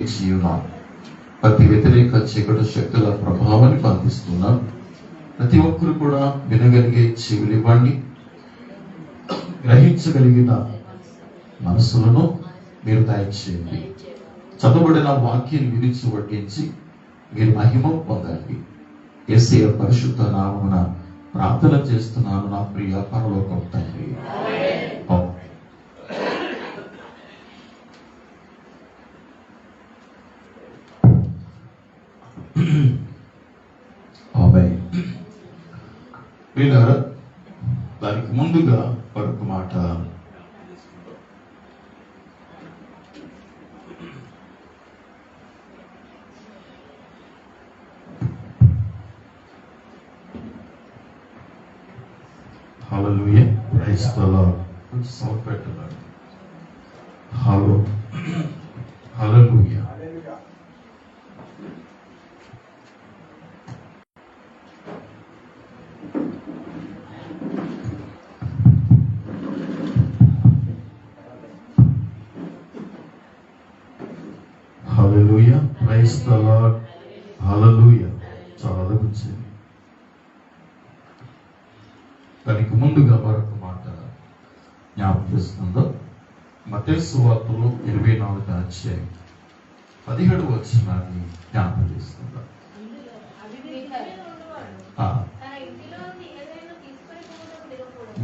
అప్పగించి ఉన్నాం. ప్రతి వ్యతిరేక చీకటి శక్తుల ప్రభావాన్ని బంధిస్తున్నాం. ప్రతి ఒక్కరు కూడా వినగలిగే చెవులు ఇవ్వండి. గ్రహించగలిగిన మనసులను మీరు దయచేయండి. చదవబడిన వాక్యాన్ని విరిచి వడ్డించి మీరు మహిమ పొందండి. యేసయ్య పరిశుద్ధ నామమున ప్రార్థన చేస్తున్నాను నా ప్రియ పరలోకపు తండ్రి. దానికి ముందుగా మరొక మాట. హల్లెలూయా, ప్రైజ్ ది లార్డ్. సౌండ్ పెట్టండి. హల్లెలూయా. హల్లెలూయా, ప్రైజ్ ది లార్డ్. హల్లెలూయా. చాలా మంచిది. దానికి ముందుగా మరొక మాట జ్ఞాపకం చేస్తుందో మత్తయి సువార్తలో 24వ అధ్యాయం 17వ వచనాన్ని జ్ఞాపకం చేస్తుందా.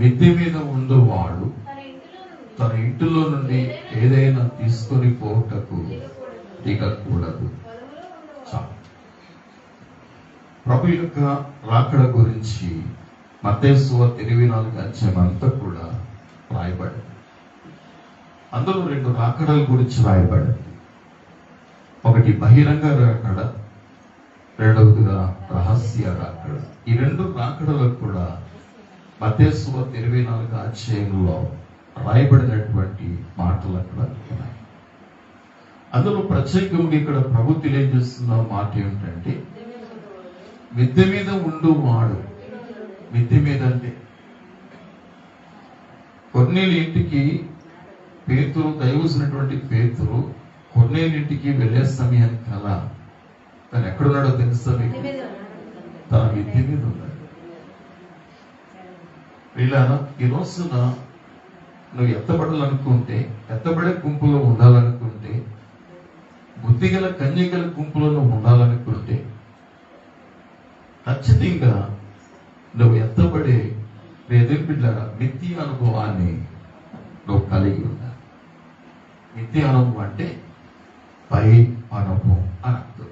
మిద్దె మీద ఉండేవాడు తన ఇంటిలో నుండి ఏదైనా తీసుకొని పోటకు దిగకూడదు. ప్రభు యొక్క రాకడ గురించి మత్తయి సువార్త 24వ అధ్యాయం అంతా కూడా రాయబడింది. అందులో 2 రాకడల గురించి రాయబడింది. ఒకటి బహిరంగ రాకడ, రెండవదిగా రహస్య రాకడ. ఈ 2 రాకడలకు కూడా మత్తయి సువార్త 24వ అధ్యాయంలో రాయబడినటువంటి మాటలు అక్కడ ఉన్నాయి. అందులో ప్రత్యేకంగా ఇక్కడ ప్రభు తెలియజేస్తున్న మాట ఏమిటంటే, మిద్దె మీద ఉండువాడు. మిద్దె మీద అంటే కొర్నేలు ఇంటికి పేతురు, దైవజనుడైనటువంటి పేతురు కొర్నేలు ఇంటికి వెళ్లే సమయానికి కల్లా తను ఎక్కడున్నాడో తెలుసా మీకు? తన మిద్దె మీద ఉన్నాడు. వీళ్ళారా, ఈ రోజున నువ్వు ఎత్తబడాలనుకుంటే, ఎత్తబడే గుంపులో ఉండాలనుకుంటే, బుద్ధిగల కన్యకల గుంపులో నువ్వు ఉండాలనుకుంటే ఖచ్చితంగా నువ్వు ఎత్తబడే ఎదురుబిడ్డ మిథ్య అనుభవాన్ని నువ్వు కలిగి ఉండాలి. మిథ్య అనుభవం అంటే పై అనుభవం అని అర్థం.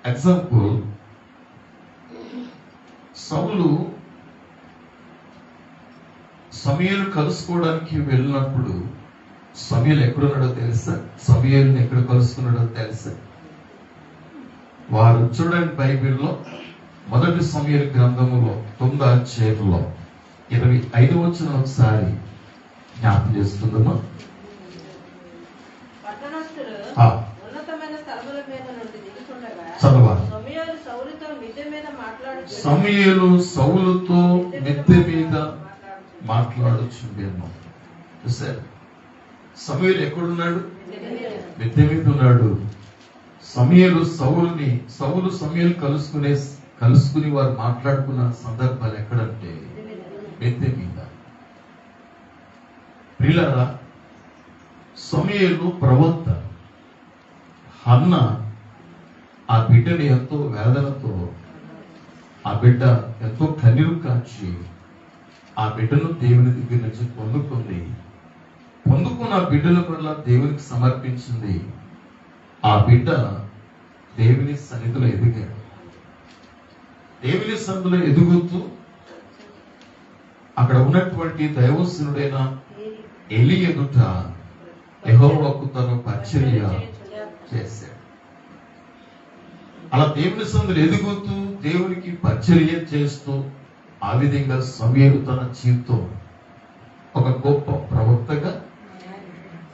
ఎగ్జాంపుల్, సౌలు సమూయేలు కలుసుకోవడానికి వెళ్ళినప్పుడు సమూయేలు ఎక్కడున్నాడో తెలుసా? సమూయేలుని ఎక్కడ కలుసుకున్నాడో తెలుసా? వారు చూడండి, బైబిల్లో 1 సమూయేలు గ్రంథములో 9వ అధ్యాయంలో 25వ వచనం ఒకసారి జ్ఞాపకం చేస్తుందమ్మా. చదవాలి. సమూయేలు సౌలుతో మిద్దె మీద మాట్లాడుచుండేమో. చూసారు, సమూయేలు ఎక్కడున్నాడు? మిద్దె మీద ఉన్నాడు. సమూయేలు సౌలు సమూయేలు కలుసుకుని వారు మాట్లాడుకున్న సందర్భాలు ఎక్కడంటే మిద్దె మీద. ప్రియులారా, సమూయేలు ప్రవక్త. హన్న ఆ బిడ్డని ఎంతో వేదనతో, ఆ బిడ్డ ఎంతో కన్నీరు కాచి ఆ బిడ్డను దేవుని దగ్గర నుంచి పొందుకున్న ఆ బిడ్డను వల్ల దేవునికి సమర్పించింది. ఆ బిడ్డ దేవుని సన్నిధిలో ఎదిగాడు. దేవుని సన్నిధిలో ఎదుగుతూ అక్కడ ఉన్నటువంటి దైవజనుడైన ఎలి ఎదుట యెహోవాకు తను పరిచర్య చేశాడు. అలా దేవుని సన్నిధిలో ఎదుగుతూ దేవునికి పరిచర్య చేస్తూ ఆ విధంగా సమూయేలు తన జీవితం ఒక గొప్ప ప్రవక్తగా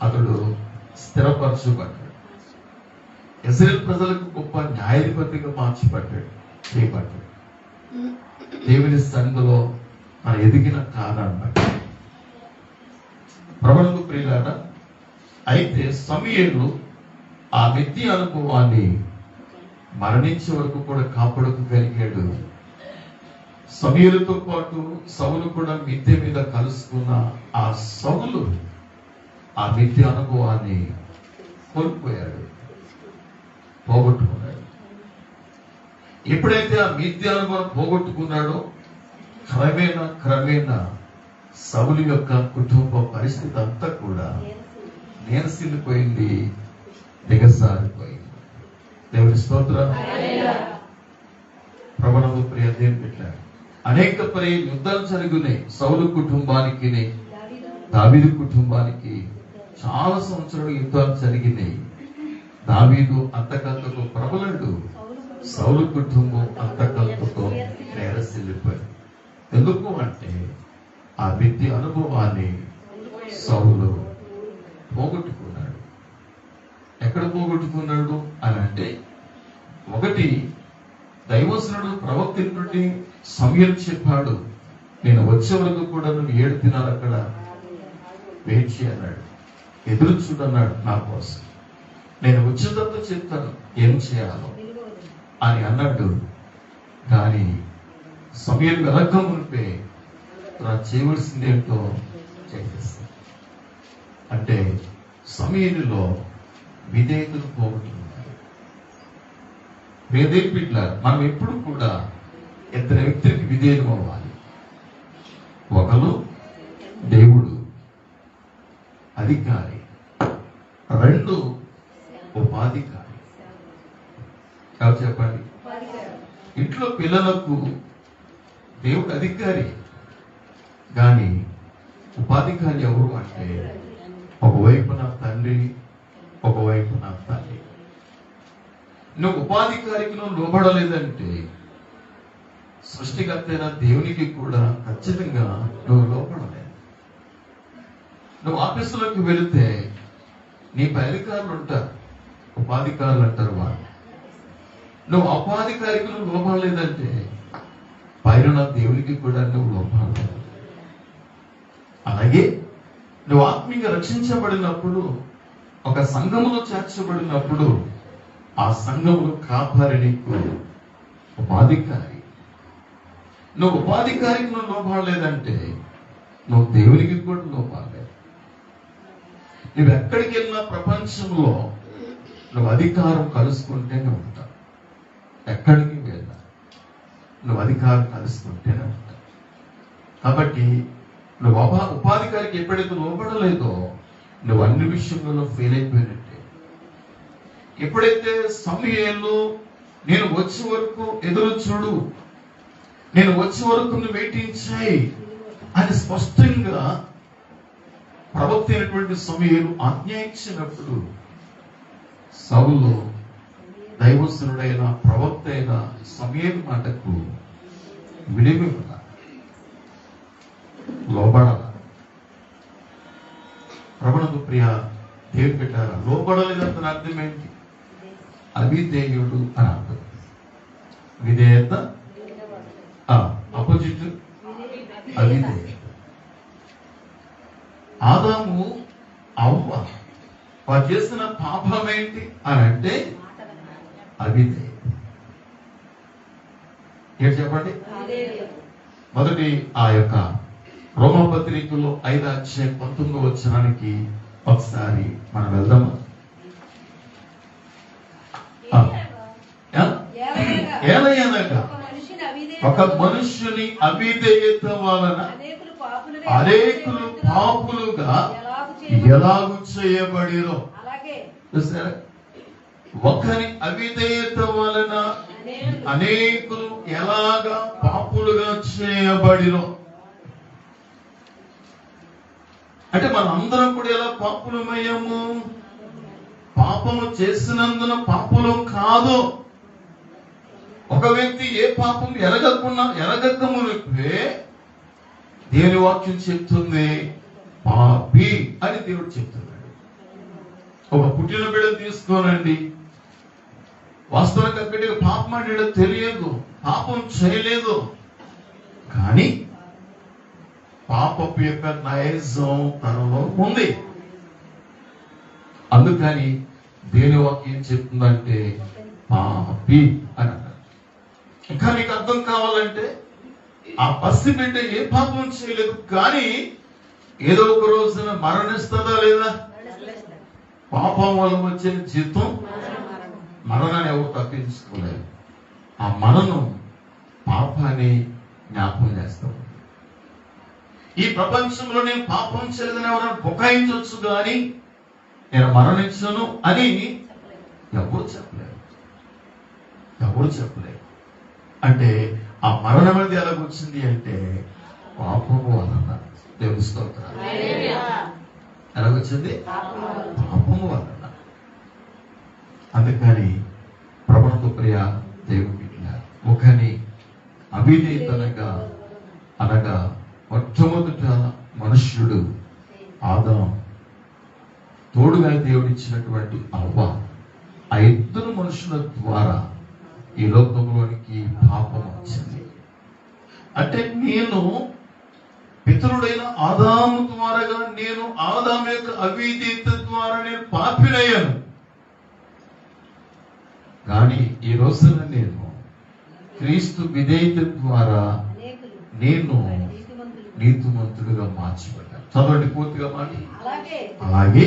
అతడు స్థిరపరచబడ్డాడు. ఇశ్రాయేలు ప్రజలకు గొప్ప న్యాయాధిపతిగా చేయబడ్డాడు. దేవుని సన్నిధిలో తన ఎదిగిన కాలాన్ని బట్టి. ప్రభువుకు ప్రియులారా, అయితే సమూయేలు ఆ మిథ్య అనుభవాన్ని మరణించే వరకు కూడా కాపాడుకోగలిగాడు. సమూయేలుతో పాటు సౌలు కూడా మిథ్య మీద కలుసుకున్న ఆ సౌలు ఆ మిథ్య అనుభవాన్ని కోల్పోయాడు, పోగొట్టుకున్నాడు. ఎప్పుడైతే ఆ మిథ్య అనుభవం పోగొట్టుకున్నాడో క్రమేణా సౌలు యొక్క కుటుంబ పరిస్థితి అంతా కూడా నీరసిల్లిపోయింది, దిగసారిపోయింది. దేవుని స్తోత్రం. ప్రభువు ప్రియ దేవుని బిడ్డలారా, అనేక యుద్ధాలు జరిగినాయి. సౌలు కుటుంబానికి, దావీదు కుటుంబానికి చాలా సంవత్సరాలు యుద్ధాలు జరిగినాయి. దావీదు అంతకంతకు ప్రబలడు, సౌలు కుటుంబం అంతకంతకు నేరసిల్లిపోయింది. ఎందుకు అంటే ఆ విద్య అనుభవాన్ని సౌలు పోగొట్టుకున్నాడు. ఎక్కడ పోగొట్టుకున్నాడు అని అంటే, ఒకటి దైవజనుడు ప్రవక్త సమయం చెప్పాడు, నేను వచ్చే వరకు కూడా నువ్వు 7 దినాలు అక్కడ వెయిట్ చేయన్నాడు, ఎదురు చూడన్నాడు నా కోసం, నేను వచ్చేటప్పుడు చెప్తాను ఏం చేయాలో అని అన్నాడు. కానీ సమయం వెనక మునిపే నా చేయవలసిందేంటో చేసేస్తాను. అంటే సమయంలో విధేయతను పోగొట్టుకున్నాడు. మనం ఎప్పుడు కూడా 2 వ్యక్తులకి విధేయం అవ్వాలి. ఒకరు దేవుడు అధికారి, 2 ఉపాధికారి. ఎవరు చెప్పండి? ఇంట్లో పిల్లలకు దేవుడు అధికారి, కానీ ఉపాధికారి ఎవరు అంటే ఒకవైపున తండ్రి, ఒకవైపున తల్లి. నువ్వు ఉపాధికారికి నువ్వు లోబడలేదంటే సృష్టికర్తైన దేవునికి కూడా ఖచ్చితంగా నువ్వు లోపడలేదు. నువ్వు ఆఫీసులోకి వెళితే నీ పై అధికారులు ఉంటారు, ఉపాధికారులు అంటారు వాళ్ళు. నువ్వు ఉపాధికారికి నువ్వు లోపడలేదంటే పైన దేవునికి కూడా నువ్వు లోపడలేదు. అలాగే నువ్వు ఆత్మీయంగా రక్షించబడినప్పుడు, ఒక సంఘములో చేర్చబడినప్పుడు, ఆ సంఘమును కాపారి నీకు ఉపాధికారి. నువ్వు ఉపాధికారికి నువ్వు లోపడలేదంటే నువ్వు దేవునికి కూడా లోపడలేదు. నువ్వు ఎక్కడికి వెళ్ళినా ప్రపంచంలో నువ్వు అధికారం కలుసుకుంటేనే ఉంటావు. ఎక్కడికి వెళ్ళా నువ్వు అధికారం కలుసుకుంటేనే ఉంటావు. కాబట్టి నువ్వు ఉపాధికారికి ఎప్పుడైతే లోపడలేదో నువ్వు అన్ని విషయంలో ఫెయిల్ అయిపోయినట్టే. ఎప్పుడైతే సమూయేలు నేను వచ్చే వరకు ఎదురు చూడు, నేను వచ్చే వరకు నువ్వు వెయిటింగ్ చేయి అని స్పష్టంగా ప్రవక్త అయినటువంటి సమూయేలు ఆజ్ఞ ఇచ్చినప్పుడు సౌలు దైవస్తుడైన ప్రవక్త అయిన సమూయేలు మాటకు విలువ లోబడాల. ప్రభువుకు ప్రియ దేవుని పెట్టారా, లోబడలేదంత అర్థం ఏంటి? అవిధేయుడు అని అర్థం. విధేయత అపోజిట్ అవిధేయత. ఆదాము అవ్వ వారు చేసిన పాపం ఏంటి అని అంటే అవిధేయత. ఏంటి చెప్పండి? మొదటి ఆ యొక్క రోమాపత్రికలో 5:19 ఒకసారి మనం వెళ్దాము. ఏలయనగా ఒక మనుష్యుని అవిధేయత వలన అనేకులు పాపులుగా ఎలాగు చేయబడిరో. ఒకరి అవిధేయత వలన అనేకులు ఎలాగా పాపులుగా చేయబడిరో. అంటే మనందరం కూడా ఎలా పాపులమయ్యాము? పాపము చేసినందున పాపులం కాదు. ఒక వ్యక్తి ఏ పాపం ఎరగక మునిపే దేవుని వాక్యం చెప్తుంది పాపి అని దేవుడు చెప్తున్నాడు. ఒక పుట్టిన బిడ్డను తీసుకోనండి, వాస్తవంగా బిడ్డకు పాపం అంటే తెలియదు, పాపం చేయలేదు, కానీ పాపపు యొక్క నైజం తనలో ఉంది. అందుకని దేని వాక్యం చెప్తుందంటే పాపి అని అన్నారు. ఇంకా నీకు అర్థం కావాలంటే ఆ పసిబిడ్డ ఏ పాపం చేయలేదు, కానీ ఏదో ఒక రోజున మరణిస్తుందా లేదా? పాపం వల్ల వచ్చే జీతం మరణాన్ని ఎవరు తప్పించుకోలేదు. ఆ మరణం పాపాన్ని జ్ఞాపకం చేస్తాం. ఈ ప్రపంచంలో నేను పాపం చేయలేదని ఎవరైనా బుకాయించవచ్చు, కానీ నేను మరణించను అని ఎవరు చెప్పలేరు. ఎవరు చెప్పలేరు. అంటే ఆ మరణం అనేది ఎలాగొచ్చింది అంటే పాపము వలన. దేవుని స్తోత్రం. ఎలాగొచ్చింది? పాపము వలన. అందుకని ప్రభువుతో ప్రియ దేవుని ఒకని అవిధేయతనగా అనగా మొట్టమొదట మనుష్యుడు ఆదాము, తోడుగా దేవుడిచ్చినటువంటి అవ్వ, ఆ ఇద్దరు మనుషుల ద్వారా ఈ లోకంలోనికి పాపం వచ్చింది. అంటే నేను పితరుడైన ఆదాము ద్వారాగా, నేను ఆదాము యొక్క అవిధేయత ద్వారా నేను పాపినయ్యాను. కానీ ఈ రోజున నేను క్రీస్తు విధేయత ద్వారా నేను నీతిమంతుడుగా మార్చబడ్డాను. చదవండి పూర్తిగా మాట. అలాగే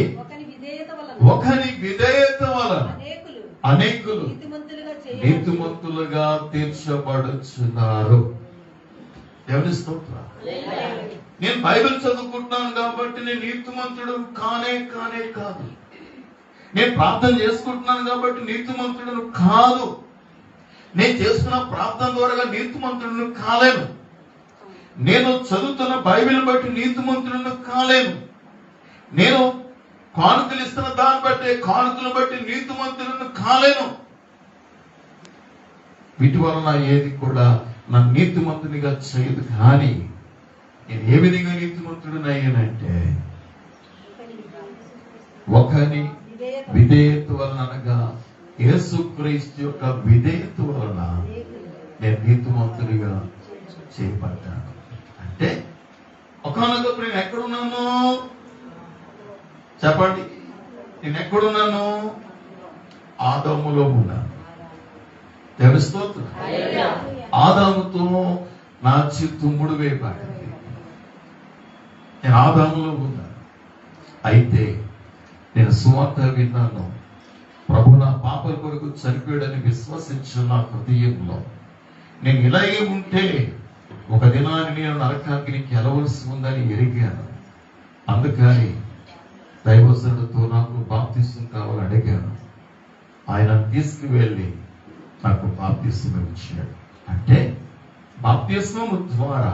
ఒకరి విధేయత వలన అనేకులు నీతిమంతులుగా తీర్చబడుచున్నారు. దేవుని స్తోత్రం. నేను బైబిల్ చదువుకుంటున్నాను కాబట్టి నేను నీతిమంతుడు కానే కాదు. నేను ప్రార్థన చేసుకుంటున్నాను కాబట్టి నీతిమంతుడును కాదు. నేను చేస్తున్న ప్రార్థన ద్వారా నీతిమంతుడును కాలేను. నేను చదువుతున్న బైబిల్ బట్టి నీతిమంతుడును కాలేను. నేను కానుకలు ఇస్తున్న దాన్ని బట్టి, కానుకలను బట్టి నీతిమంతుడును కాలేను. వీటి వలన ఏది కూడా నన్ను నీతిమంతునిగా చేయదు. కానీ నేను ఏ విధంగా నీతిమంతుడిని అయ్యానంటే ఒకని విధేయత వలన, అనగా యేసుక్రీస్తు యొక్క విధేయత వలన నేను నీతిమంతునిగా చేయబడ్డాను. అంటే ఒకనొకప్పుడు నేను ఎక్కడున్నాను చెప్పండి? నేను ఎక్కడున్నాను? ఆదాములో ఉన్నాను. తెలుస్తోంది. ఆదాముతో నా చిత్తు ముడివేయబడింది. నేను ఆదాములో ఉన్నాను. అయితే నేను సువార్త విన్నాను, ప్రభు నా పాపల కొరకు చనిపోయాడని విశ్వసించిన నా హృదయంలో నేను ఇలాగే ఉంటే ఒక దినాన్ని నేను నరకాగ్నికి వెళ్ళవలసి ఉందని ఎరిగాను. అందుకని దైవజనుడితో నాకు బాప్తిసం కావాలని అడిగాను. ఆయన తీసుకువెళ్ళి నాకు బాప్తిసం ఇచ్చాడు. అంటే బాప్తిస్మము ద్వారా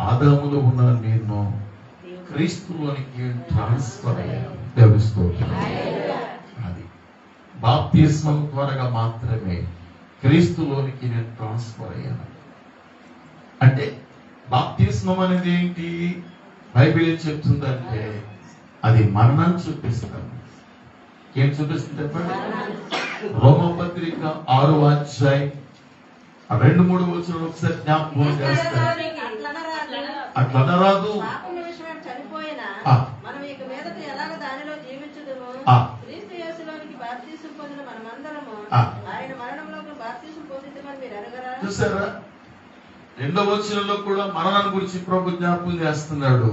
ఆదాములో ఉన్న నేను క్రీస్తులోనికి ట్రాన్స్ఫర్ అయ్యాను. అది బాప్తిస్మం ద్వారా మాత్రమే క్రీస్తులోనికి నేను ట్రాన్స్ఫర్ అయ్యాను. అంటే బాప్తిస్మం అనేది ఏంటి? బైబిల్ ఏం చెప్తుందంటే అది మరణాన్ని చూపిస్తాను. ఏం చూపిస్తుంది చెప్పండి? రోమపత్రిక 6వ అధ్యాయం 2-3 వచనాలు ఒకసారి జ్ఞాపకం చేస్తారు. అట్లా అనరాదు. చూసారా? 2వ వచనంలో కూడా మరణాన్ని గురించి ప్రభు జ్ఞాపకం చేస్తున్నాడు.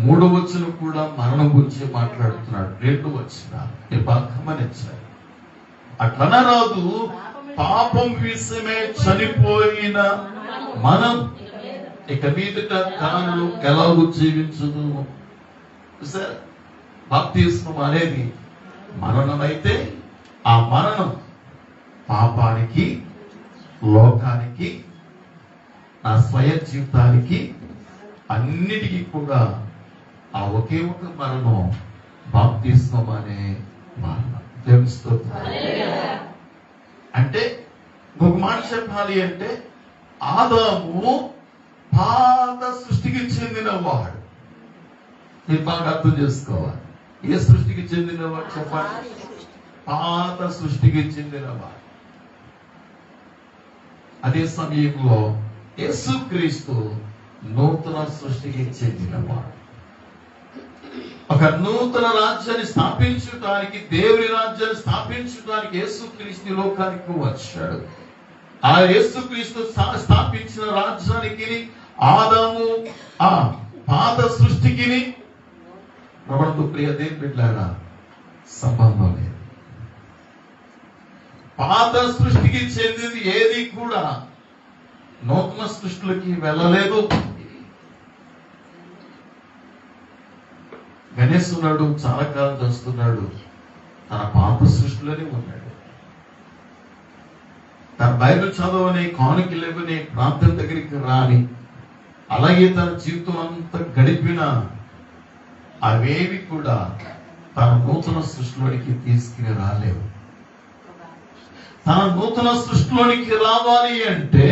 3వ వచనం కూడా మరణం గురించి మాట్లాడుతున్నాడు. 2 వచనాలు బాగా గమనించారు. అట్లన రాదు, పాపం విషయమే చనిపోయిన మనం ఇక మీదట కానులు ఎలాగూ జీవించదు. సార్, బాప్తిస్మం అనేది మరణం అయితే ఆ మరణం పాపానికి, లోకానికి, నా స్వయ జీవితానికి, అన్నిటికీ కూడా ఆ ఒకే ఒక మరణం బాప్తిస్మం అనే మరణం. తెలుస్తుంది. అంటే ఇంకొక మాట చెప్పాలి అంటే ఆదాము పాత సృష్టికి చెందినవాడు. మీరు బాగా అర్థం చేసుకోవాలి. ఏ సృష్టికి చెందినవాడు చెప్పండి? పాత సృష్టికి చెందినవాడు. అదే సమయంలో యేసుక్రీస్తు నూతన సృష్టికి చెందినవాడు. ఒక నూతన రాజ్యాన్ని స్థాపించడానికి, దేవుని రాజ్యాన్ని స్థాపించడానికి యేసుక్రీస్తు లోకానికి వచ్చాడు. ఆ యేసుక్రీస్తు స్థాపించిన రాజ్యానికి ఆదాము ఆ పాత సృష్టికి ప్రభునందు ప్రియ దేవుని బిడ్డలారా సంబంధం లేదు. పాత సృష్టికి చెందింది ఏది కూడా నూతన సృష్టిలోకి వెళ్ళలేదు. గణేష్ ఉన్నాడు, చాలా కాలం చేస్తున్నాడు, తన పాత సృష్టిలోనే ఉన్నాడు. తన బైబిల్ చదవని, కానుకలు ఇవ్వని, ప్రాంతం దగ్గరికి రాని, అలాగే తన జీవితం అంతా గడిపిన అవేవి కూడా తన నూతన సృష్టిలోనికి తీసుకుని రాలేవు. తన నూతన సృష్టిలోనికి రావాలి అంటే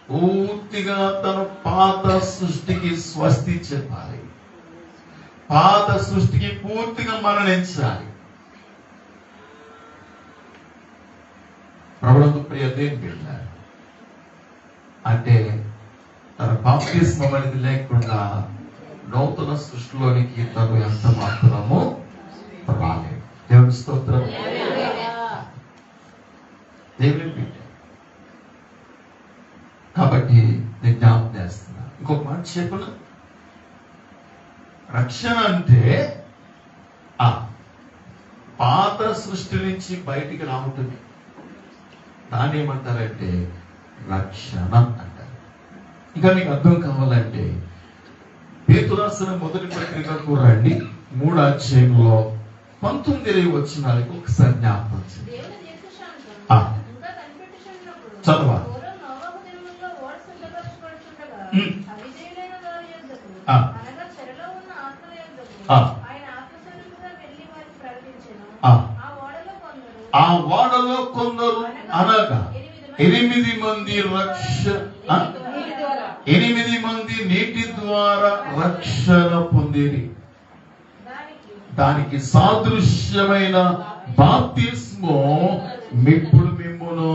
పూర్తిగా తన పాత సృష్టికి స్వస్తి చెప్పాలి, పాత సృష్టికి పూర్తిగా మరణించాలి. ప్రభునందు ప్రియ దేవుని బిడ్డలారా, అంటే తన బాప్తిస్మం అనేది లేకుండా నూతన సృష్టిలోనికి తను ఎంత మాత్రము రాలేదు. దేవుని స్తోత్రం. దేవుని బిడ్డ కాబట్టి నేను జ్ఞాపకం చేస్తున్నా. ఇంకొక మాట చెప్పను, రక్షణ అంటే ఆ పాత సృష్టి నుంచి బయటికి రావటం. దాన్ని ఏమంటారంటే రక్షణ అంటారు. ఇంకా మీకు అర్థం కావాలంటే పేతురు రాసిన మొదటి పత్రికకు రండి, 3వ అధ్యాయంలో 19 వచనాలకు ఒకసారి జ్ఞాపకం చదవా. ఆ ఓడలో కొందరు అనగా 8 మంది 8 మంది నీటి ద్వారా రక్షణ పొందిరి. దానికి సాదృశ్యమైన బాప్తిస్మో ఇప్పుడు మిమ్మును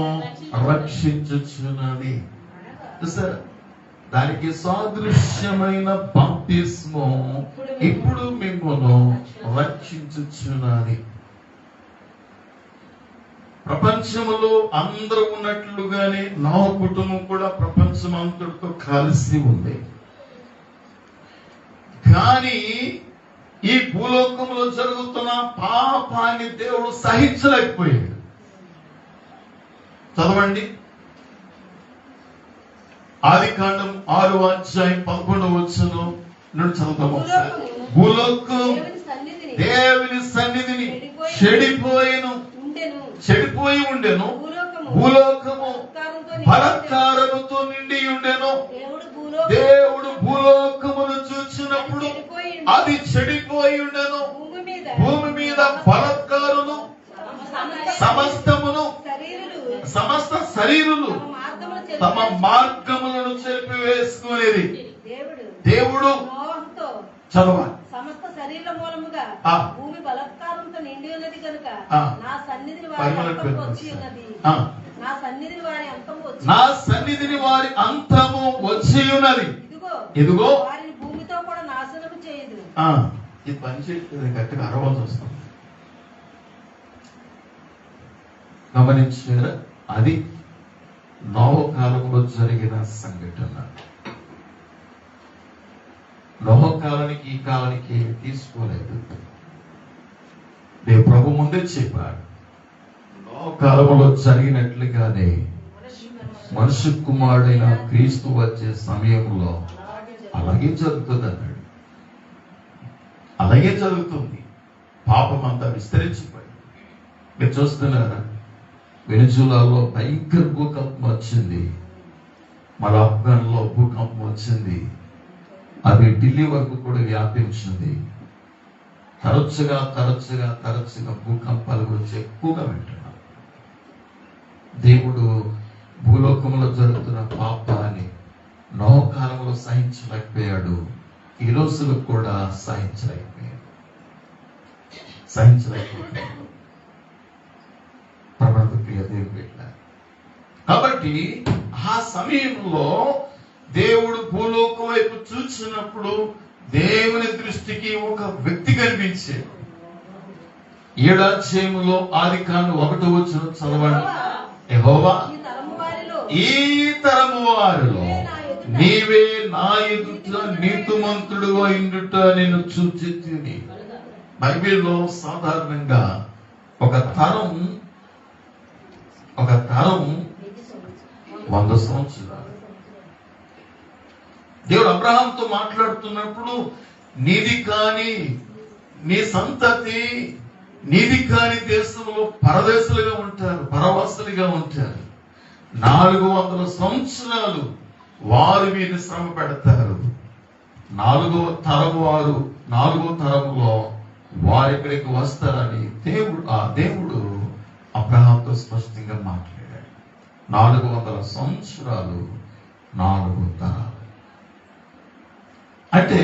రక్షించుచున్నది. దానికి సాదృశ్యమైన బాప్తిస్మో ఇప్పుడు మిమ్మును రక్షించుచున్నది. ప్రపంచంలో అందరూ ఉన్నట్లుగానే నా కుటుంబం కూడా ప్రపంచం అంతటితో కలిసి ఉంది. కానీ ఈ భూలోకంలో జరుగుతున్న పాపాన్ని దేవుడు సహించలేకపోయాడు. చదవండి, ఆదికాండం 6వ అధ్యాయం 11వ వచనం నుండి చదువుతాం ఒకసారి. భూలోకం దేవుని సన్నిధిని చెడిపోయి ఉండెను, భూలోకము బలాత్కారముతో నిండి ఉండెను. దేవుడు భూలోకమును చూచినప్పుడు అది చెడిపోయి ఉండెను, భూమి మీద బలాత్కారులు సమస్త శరీరులు తమ మార్గములను చెరిపివేసుకునేది. దేవుడు చదవాలి. సమస్త శరీర మూలముగా భూమి బలాత్కారంతో నిండి ఉన్నది కనుక నా సన్నిధిని వారి అంతము వచ్చి ఉన్నది. ఇదిగో వారిని భూమితో కూడా నాశనము చేయదు. ఇది పని చేయట్లేదు, గట్టిగా అరవాల్సి వస్తుంది. గమనించారా? అది నోవహు కాలంలో జరిగిన సంఘటన. నోవహు కాలానికి ఈ కాలానికి తీసుకోలేదు. దేవుడు ప్రభు ముందే చెప్పాడు, నోవహు కాలంలో జరిగినట్లుగానే మనుష్య కుమారుడైన క్రీస్తు వచ్చే సమయంలో అలాగే జరుగుతుంది అన్నాడు. అలాగే జరుగుతుంది. పాపం అంతా విస్తరించిపోయింది. మీరు చూస్తున్నారా? వెనిజులాలో భయంకర భూకంపం వచ్చింది, మన ఆఫ్ఘన్లో భూకంపం వచ్చింది, అది ఢిల్లీ వరకు కూడా వ్యాపించింది. తరచుగా భూకంపాల గురించి ఎక్కువగా వింటున్నాం. దేవుడు భూలోకంలో జరుగుతున్న పాపాన్ని నోవహు కాలంలో సహించలేకపోయాడు, ఈ రోజులో కూడా సహించలేకపోయాడు. కాబట్టి ఆ సమయంలో దేవుడు భూలోకం వైపు చూసినప్పుడు దేవుని దృష్టికి ఒక వ్యక్తి కనిపించాడు. 7వ అధ్యాయంలో ఆదికాండం 1వ వచనం చదవండి. యెహోవా ఈ తరము వారిలో నీవే నా ఎదుట నీతిమంతుడుగా ఇండుట నేను చూచితిని. బైబిల్లో సాధారణంగా ఒక తరం 100 సంవత్సరాలు. దేవుడు అబ్రహాంతో మాట్లాడుతున్నప్పుడు నీది కాని నీ సంతతి నీది కాని దేశంలో పరదేశులుగా ఉంటారు, పరవాసులుగా ఉంటారు. 400 సంవత్సరాలు వారు మీద శ్రమ పెడతారు. 4వ తరములో వారు ఇక్కడికి వస్తారని దేవుడు అబ్రహాంతో స్పష్టంగా మాట్లాడాడు. 400 సంవత్సరాలు 4 తరాలు అంటే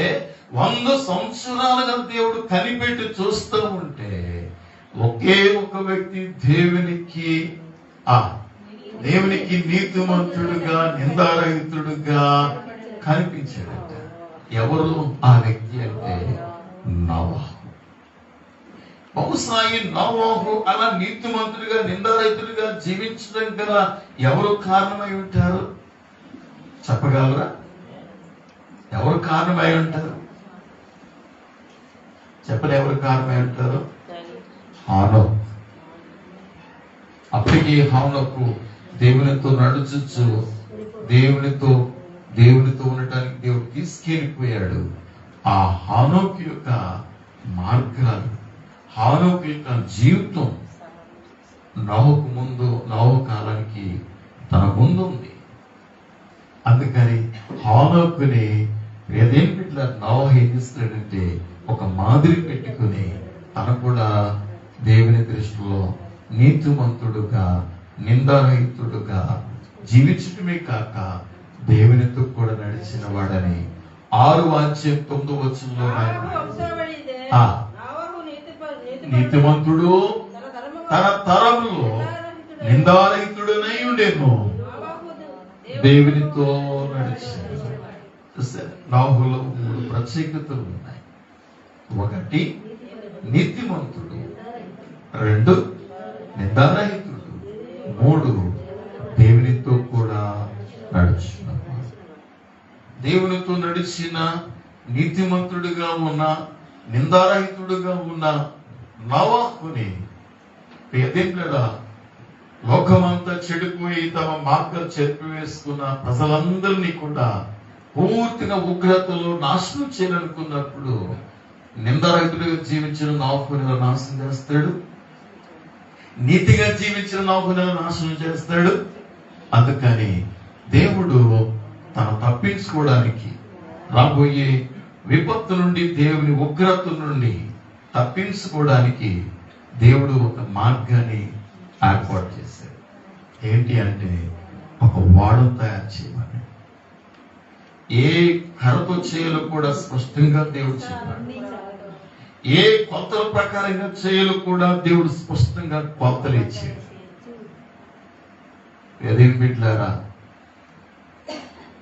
100 సంవత్సరాలుగా దేవుడు కనిపెట్టి చూస్తూ ఉంటే ఒకే ఒక వ్యక్తి దేవునికి నీతిమంతుడుగా నిందారహితుడుగా కనిపించాడట. ఎవరు ఆ వ్యక్తి అంటే నోవహు. బహుశా ఈ నోవహు అలా నీతిమంతుడిగా నిందారహితుడిగా జీవించడం గల ఎవరు కారణమై ఉంటారు చెప్పగలరా? ఎవరు కారణమై ఉంటారు? చెప్పని ఎవరు కారణమై ఉంటారు? హానోకు. అప్పటికి హానోకు దేవునితో నడుచుచు దేవునితో ఉండటానికి దేవుడు తీసుకెళ్ళిపోయాడు. ఆ హానోకు యొక్క మార్గాలు, హానోకు యొక్క జీవితం నోవహు కాలానికి తన ముందు ఉంది. అందుకని హానోకుని నోవహు ఏం చేస్తాడంటే ఒక మాదిరి పెట్టుకుని తను కూడా దేవుని దృష్టిలో నీతిమంతుడుగా నిందారహితుడుగా జీవించటమే కాక దేవునితో కూడా నడిచిన వాడని 6వ అధ్యాయం 9వ వచనంలో నీతిమంతుడు తన తరములో నిందారహితుడనై ఉండేను, దేవునితో నడిచాడు. నోవహులో 3 ప్రత్యేకతలు ఉన్నాయి. 1 నీతిమంతుడు, 2 నిందారహితుడు, 3 దేవునితో కూడా నడుచున్నాడు. దేవునితో నడిచిన నీతిమంతుడిగా ఉన్న నిందారహితుడుగా ఉన్న నోవహుని లోకమంతా చెడిపోయి తమ మార్గాలు చెరిపివేసుకున్న ప్రజలందరినీ కూడా పూర్తిగా ఉగ్రతలో నాశనం చేయాలనుకున్నప్పుడు నిందారహితుడిగా జీవించిన నోవహుని నాశనం చేస్తాడు, నీతిగా జీవించిన నోవహుని నాశనం చేస్తాడు. అందుకని దేవుడు తను తప్పించుకోవడానికి రాబోయే విపత్తు నుండి, దేవుని ఉగ్రత నుండి తప్పించుకోవడానికి దేవుడు ఒక మార్గాన్ని ఏర్పాటు చేశాడు. ఏంటి అంటే ఒక ఓడను తయారు చేయమని. ఏ కర్రతో చేయాలో కూడా స్పష్టంగా దేవుడు చెప్పాడు. ఏ కొలతల ప్రకారంగా చేయాలో కూడా దేవుడు స్పష్టంగా కొలతలు ఇచ్చాడు. ఎదేం బిడ్డలారా,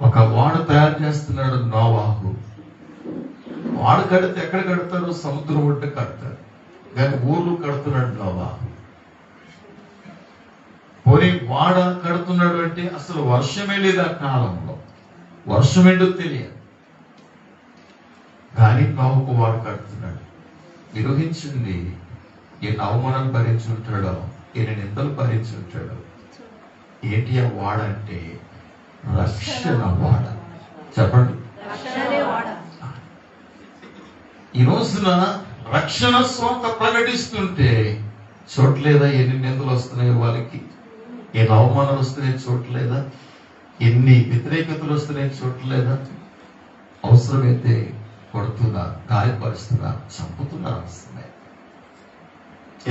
ఒక ఓడ తయారు చేస్తున్నాడు నోవహు. ఓడ కడితే ఎక్కడ కడతారు? సముద్రం ఒడ్డు కడతారు, కానీ ఊర్లు కడుతున్నాడు నోవహు. పోనీ ఓడ కడుతున్నాడు అంటే అసలు వర్షమే లేదు ఆ కాలంలో, వర్షం ఏంటో తెలియదు, కానీ నోవహు ఓడ కడుతున్నాడు. నిర్వహించింది ఎన్ని అవమానాలు భరించి ఉంటాడో, ఎన్ని నిందలు భరించి ఉంటాడో. ఏంటి ఆ వాడ అంటే? రక్షణ వాడ. చెప్పండి. ఈ రోజున రక్షణ స్వాత ప్రకటిస్తుంటే చూడలేదా ఎన్ని నిందలు వస్తున్నాయి వాళ్ళకి, ఎన్ని అవమానాలు వస్తున్నాయి చూడలేదా, ఎన్ని వ్యతిరేకతలు వస్తున్నాయి చూడలేదా? అవసరమైతే కొడుతున్నారు, గాయపరుస్తున్నారు, చంపుతున్నారు. అవసరమే.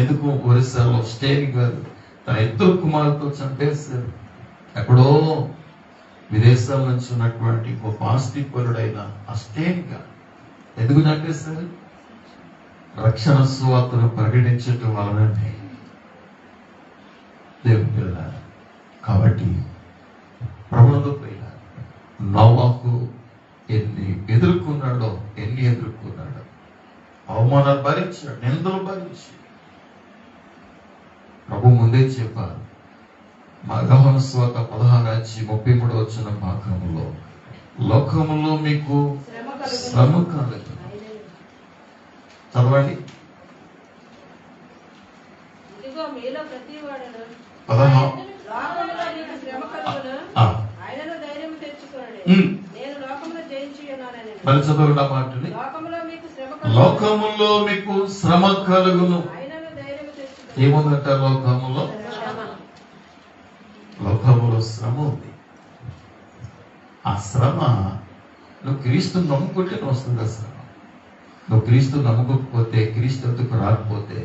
ఎందుకు? ఒరిస్సాలో స్టేని గారు తన 2 కుమారులతో చంపేశారు. ఎక్కడో విదేశాల నుంచి ఉన్నటువంటి గొప్ప ఆస్తిపరుడైన ఆ స్టేని గారు ఎందుకు చంపేశారు? రక్షణ సువార్తను ప్రకటించటం వలననే. దేవుని పిల్లలారా, కాబట్టి ప్రభువుతో ప్రియులారా, నోవహు ఎన్ని ఎదుర్కొన్నాడో, ఎన్ని భరించాడు, నిందలు భరించాడు. ప్రభు ముందే చెప్పారు, యోహాను సువార్త 16:33 భాగంలో, లోకములో మీకు శ్రమ కలుగును. చదవండి. 16 మళ్ళీ చదవండి ఆ మాటని. లోకములో మీకు శ్రమ కలుగును. ఏముందంట లోకములో? లోకములో శ్రమ ఉంది. ఆ శ్రమ నువ్వు క్రీస్తు నమ్ముకుంటే వస్తుంది. ఆ శ్రమ నువ్వు క్రీస్తు నమ్ముకోకపోతే, క్రీస్తు ఎందుకు రాకపోతే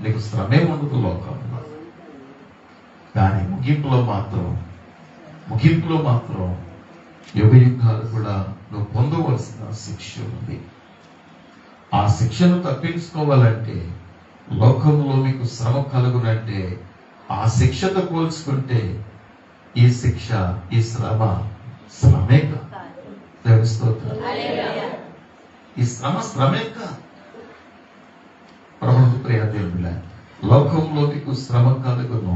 నీకు శ్రమే ఉండదు లోకంలో. కానీ ముగింపులో మాత్రం యుగ యుగాలు కూడా నువ్వు పొందవలసిన శిక్ష ఉంది. ఆ శిక్షను తప్పించుకోవాలంటే, లోకంలో మీకు శ్రమ కలుగునంటే, ఆ శిక్షతో పోల్చుకుంటే ఈ శిక్ష, ఈ శ్రమే కాదు. దేవుని స్తోత్రం. ఈ శ్రమే కాదు. ప్రభువు ప్రియ దేవుళ్ళ, లోకంలో మీకు శ్రమ కలుగును,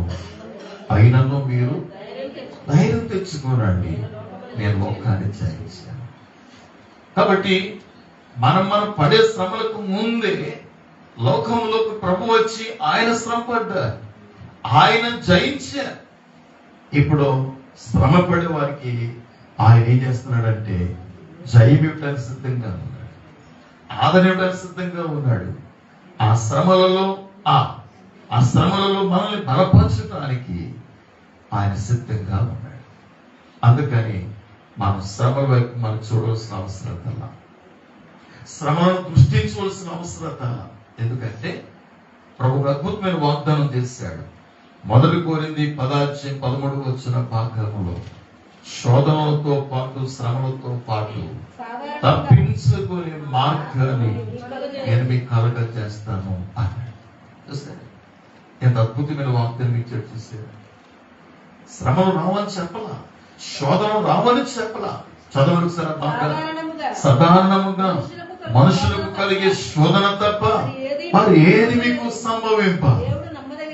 అయినను మీరు ధైర్యం తెచ్చుకోనండి, నేను లోకాన్ని జయించాను. కాబట్టి మనం పడే శ్రమలకు ముందే లోకంలోకి ప్రభు వచ్చి ఆయన శ్రమ పడ్డారు, ఆయన జయించారు. ఇప్పుడు శ్రమ పడే వారికి ఆయన ఏం చేస్తున్నాడంటే జయం ఇవ్వడానికి సిద్ధంగా ఉన్నాడు, ఆదరణ ఇవ్వడానికి సిద్ధంగా ఉన్నాడు. ఆ శ్రమలలో మనల్ని బలపరచడానికి ఆయన సిద్ధంగా ఉన్నాడు. అందుకని మనం శ్రమల వైపు మనం చూడవలసిన అవసరం, శ్రమలను దృష్టించవలసిన అవసరం. ఎందుకంటే ప్రభు అద్భుతమైన వాగ్దానం చేశాడు. 1 కొరింథీ 10:13 భాగంలో, శోధనలతో పాటు శ్రమలతో పాటు తప్పించుకునే మార్గాన్ని నేను మీకు కలగజేస్తాను అన్నాడు. చూస్తాను ఎంత అద్భుతమైన వాగ్దానం మీకు చూసారు. శ్రమలు రావని చెప్పలా, శోధనలు రావని చెప్పలా. చదవరు సార్, సాధారణముగా మనుషులకు కలిగే శోధన తప్ప మరి ఏది మీకు సంభవింప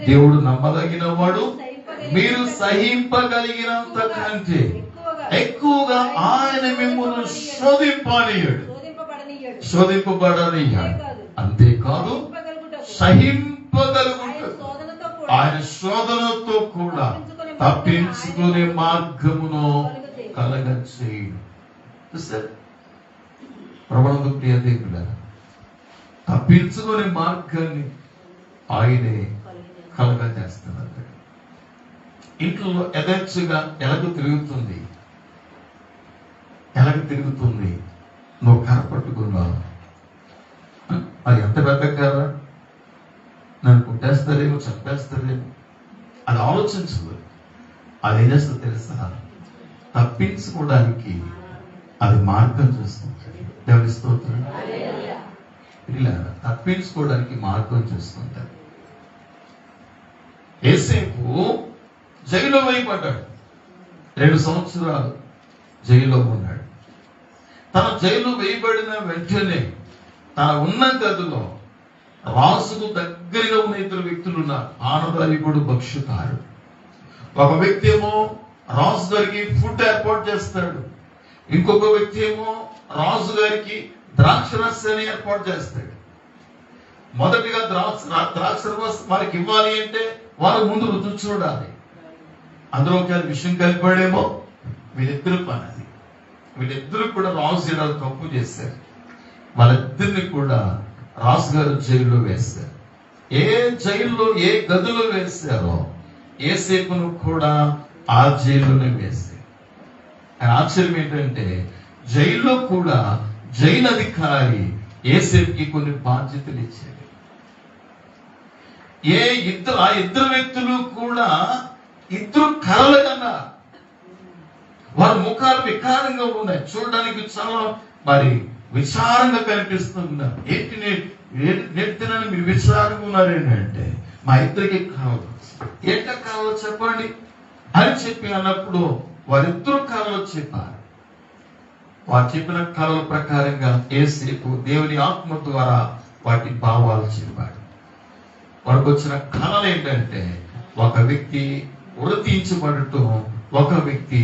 దేవుడు నమ్మదగిన వాడు, మీరు సహింపగలిగినంత కంటే ఎక్కువగా ఆయన మిమ్మల్ని శోధింపబడనియ్యాడు. అంతేకాదు సహింపగలుగుతాడు. ఆయన శోధనతో కూడా తప్పించుకునే మార్గమును కలగచేయుడు. ప్రభువు ప్రియ దేవులారా, తప్పించుకునే మార్గాన్ని ఆయనే కలగజేస్తున్నారు. ఇంట్లో యథేచ్ఛగా ఎలాగ తిరుగుతుంది, నువ్వు కనపట్టుకున్నావు. అది ఎంత పెద్ద కర్ర, నన్ను కుట్టేస్తారేమో, చంపేస్తారేమో, అది ఆలోచించదు. అది ఏం చేస్తుందో తెలుసా? తప్పించుకోవడానికి అది మార్గం చూసుకుంటాడు. దేవుని స్తోత్రం. ఇలా తప్పించుకోవడానికి మార్గం చూసుకుంటాడు. యేసేపు జైల్లో వేయబడ్డాడు, 2 సంవత్సరాలు జైల్లో ఉన్నాడు. తన జైలు వేయబడిన వెంటనే తన ఉన్న గదిలో రాజుకు దగ్గరగా ఉన్న 2 వ్యక్తులు ఉన్నారు. ఆనదాయకుడు, భక్ష్యకారుడు. ఒక వ్యక్తి ఏమో రాజు గారికి ఫుడ్ ఏర్పాటు చేస్తాడు, ఇంకొక వ్యక్తి ఏమో రాజు గారికి ద్రాక్షరసాన్ని ఏర్పాటు చేస్తాడు. మొదటిగా ద్రాక్షరసం వారికి ఇవ్వాలి అంటే వారు ముందు రుచి చూడాలి. అందులో ఒక విషయం కలిపాడేమో, వీళ్ళిద్దరు పని అది. వీళ్ళిద్దరు కూడా రాజు గారు తప్పు చేశారు. వాళ్ళిద్దరిని కూడా రాజుగారు జైల్లో వేశారు. ఏ జైల్లో, ఏ గదిలో వేశారో యేసేపును కూడా ఆ జైల్లోనే వేశారు. ఆశ్చర్యం ఏంటంటే జైల్లో కూడా జైలు అధికారి యేసేపుకి కొన్ని బాధ్యతలు ఇచ్చాడు. ఆ ఇద్దరు వ్యక్తులు కూడా 2 కర్రలు కన్నా వారి ముఖాలు వికారంగా ఉన్నాయి, చూడడానికి చాలా విచారంగా కనిపిస్తున్నారు. ఏంటి నెట్టినని మీరు విచారంగా ఉన్నారేంటంటే, మా ఇద్దరికి కర్రలు, ఏంట కర్రలు చెప్పండి అని చెప్పి అన్నప్పుడు వారిద్దరు కర్రలు చెప్పారు. వారు చెప్పిన కర్రల ప్రకారంగా యేసేపు దేవుని ఆత్మ ద్వారా వాటి భావాలు చెప్పాడు. వాడికి వచ్చిన కళలు ఏంటంటే ఒక వ్యక్తి ఉరతీయించబడటం, ఒక వ్యక్తి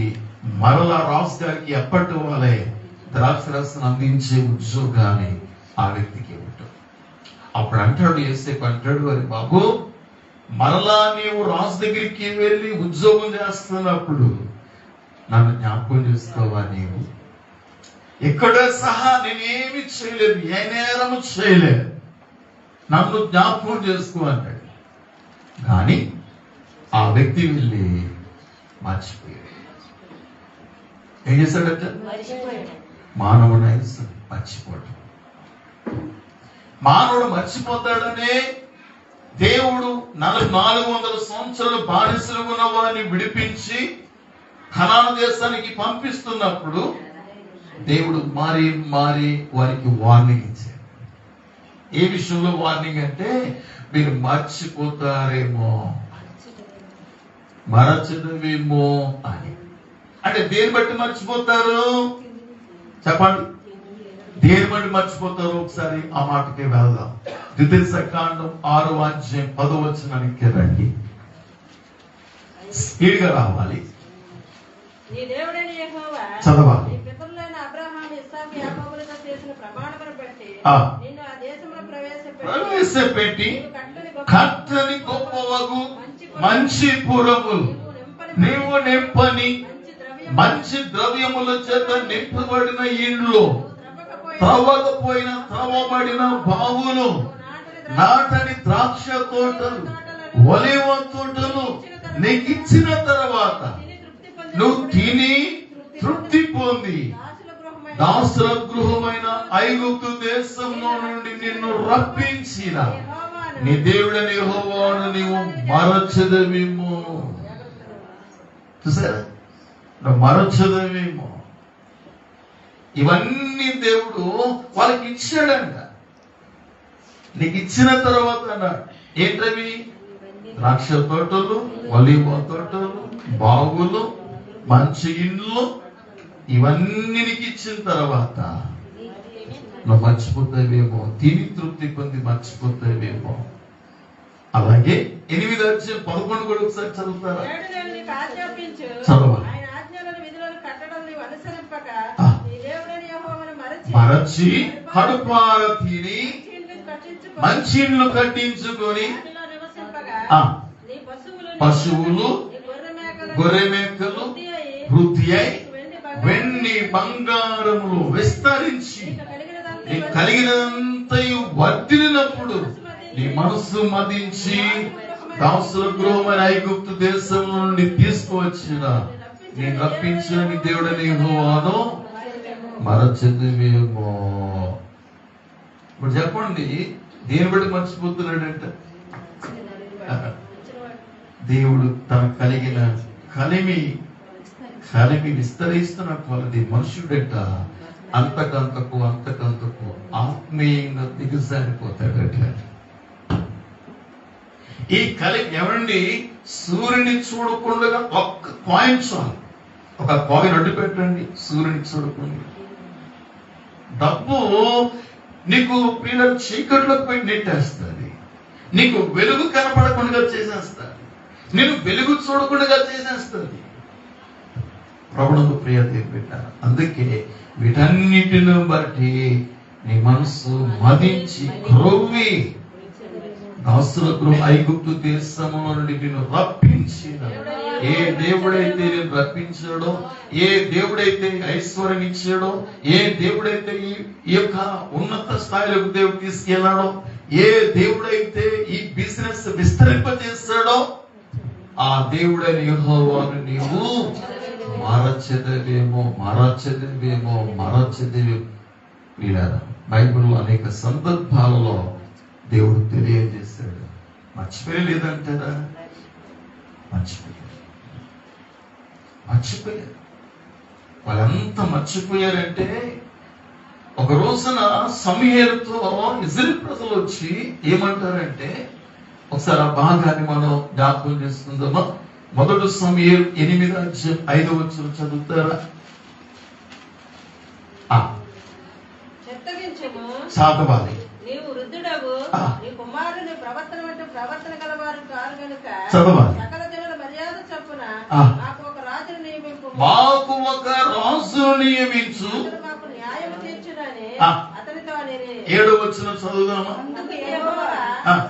మరలా రాజు గారికి ఎప్పటి వాళ్ళే ద్రాక్షరసం అందించే ఉద్యోగాన్ని ఆ వ్యక్తికి ఇవ్వటం. అప్పుడు అంటాడు యేసేపు అంటాడు, అరే బాబు, మరలా నీవు రాజు దగ్గరికి వెళ్ళి ఉద్యోగం చేస్తున్నప్పుడు నన్ను జ్ఞాపకం చేసుకోవా? నీవు ఇక్కడ సహా నేనేమి చేయలేదు, ఏ నేరము చేయలేదు, నన్ను జ్ఞాపకం చేసుకో అంటాడు. కానీ ఆ వ్యక్తి వెళ్ళి మర్చిపోయాడు. ఏం చేశాడట? మానవుడు మర్చిపోవడం. మానవుడు మర్చిపోతాడనే దేవుడు 400 సంవత్సరాలు బానిసలు ఉన్న వారిని విడిపించి కనాను దేశానికి పంపిస్తున్నప్పుడు దేవుడు మారి వారికి వార్నింగ్ ఇచ్చాడు. ఏ విషయంలో వార్నింగ్ అంటే, మీరు మర్చిపోతారేమో, మరచదేమో అని. అంటే దేని బట్టి మర్చిపోతారు చెప్పండి? దేని బట్టి మర్చిపోతారు? ఒకసారి ఆ మాటకి వెళ్దాం. ద్వితీయోపదేశకాండం 6వ అధ్యాయం 10వ వచనానికి రండి. స్పీడ్గా రావాలి. చదవాలి. ప్రవేశపెట్టి కట్టని గొప్పవగు మంచి పురములు నీవు నింపని, మంచి ద్రవ్యముల చేత నింపబడిన ఇండ్లు, త్రవ్వబడిన బావులు, నాటని ద్రాక్ష తోటలు, ఒలివ తోటలు నీకు ఇచ్చిన తర్వాత నువ్వు తిని తృప్తి పొంది దాసుల గృహమైన ఐగుప్తు దేశంలో నుండి నిన్ను రప్పించిన నీ దేవుడని యెహోవాను నీవు మరచెదవేమో. చూసారా? మరచెదవేమో. ఇవన్నీ దేవుడు వాళ్ళకి ఇచ్చాడంట. నీకు ఇచ్చిన తర్వాత అన్నాడు, ఏంటవి? ద్రాక్ష తోటలు, ఒలీవ తోటలు, బావులు, మంచి ఇండ్లు, ఇవన్నీ నీకు ఇచ్చిన తర్వాత నువ్వు మర్చిపోతావేమో, తిని తృప్తి పొంది మర్చిపోతావేమో. అలాగే 8వ అధ్యాయం 11 కూడా ఒకసారి చదువుతారా? చదవాలి. మరచి కడుపార తిని మంచి ఇండ్లు కట్టించుకొని పశువులు గొర్రె మేకలు వృద్ధి అయి వెండి బంగారములు విస్తరించి నీ కలిగినంతయు వర్ధిల్లినప్పుడు నీ మనస్సు మదించి దాసుల గృహమైన ఐగుప్తు దేశం నుండి తీసుకువచ్చిన నీ రప్పించిన నీ దేవుడని యెహోవాను మరచెదవేమో. ఇప్పుడు చెప్పండి, దేని బట్టి మర్చిపోతున్నాడంట? దేవుడు తనకు కలిగిన కలిమి విస్తరిస్తున్నట్టు వాళ్ళది మనుషుడట అంతకంతకు ఆత్మీయంగా దిగజారిపోతాడట. ఈ కలిమి ఎవరండి? సూర్యుని చూడకుండా ఒక్క కాయిన్ చాలు, ఒక కాయిన్ అడ్డు పెట్టండి. సూర్యుని చూడకుండా డబ్బు నీకు పిల్లలు చీకట్లోకి పోయి నెట్టేస్తుంది, నీకు వెలుగు కనపడకుండా చేసేస్తుంది, నేను వెలుగు చూడకుండా చేసేస్తుంది. ప్రభువుకు ప్రియ పెట్టారు. అందుకే వీటన్నిటిని బట్టి నీ మనసు మదించి క్రొవ్వి దాసుల గృహ ఐగుప్తు దేశము నుండి నిన్ను రప్పించిన ఏ దేవుడైతే నేను రప్పించాడో, ఏ దేవుడైతే ఐశ్వర్యం ఇచ్చాడో, ఏ దేవుడైతే ఈ యొక్క ఉన్నత స్థాయిలోకి దేవుడు తీసుకెళ్లాడో, ఏ దేవుడైతే ఈ బిజినెస్ విస్తరింపజేస్తాడో ఆ దేవుడైన యెహోవాను నీవు మరచెదవేమో. వీళ్ళారా, బైబిల్లో అనేక సందర్భాలలో దేవుడు తెలియజేశాడు. మర్చిపోయలేదంటారా? మర్చిపోయారు. వాళ్ళంతా మర్చిపోయారంటే ఒక రోజున సమూయేలుతో ఇశ్రాయేలు ప్రజలు వచ్చి ఏమంటారంటే, ఒకసారి ఆ భాగాన్ని మనం జ్ఞాపకం చేసుకుందామా? 1 సమూయేలు 8వ అధ్యాయం 5వ వచనం చదువుతారా? చదవాలి. నీవునగు నీ కుమారుని ప్రవర్తన వంటి ప్రవర్తన గలవారు కారు గనుక సకల జనుల మర్యాద చొప్పున మాకు ఒక రాజును నియమించు, మాకు న్యాయము తీర్చునని అతనితో అనేది. 7వ వచనం చదువుదామా? అందుకు యెహోవా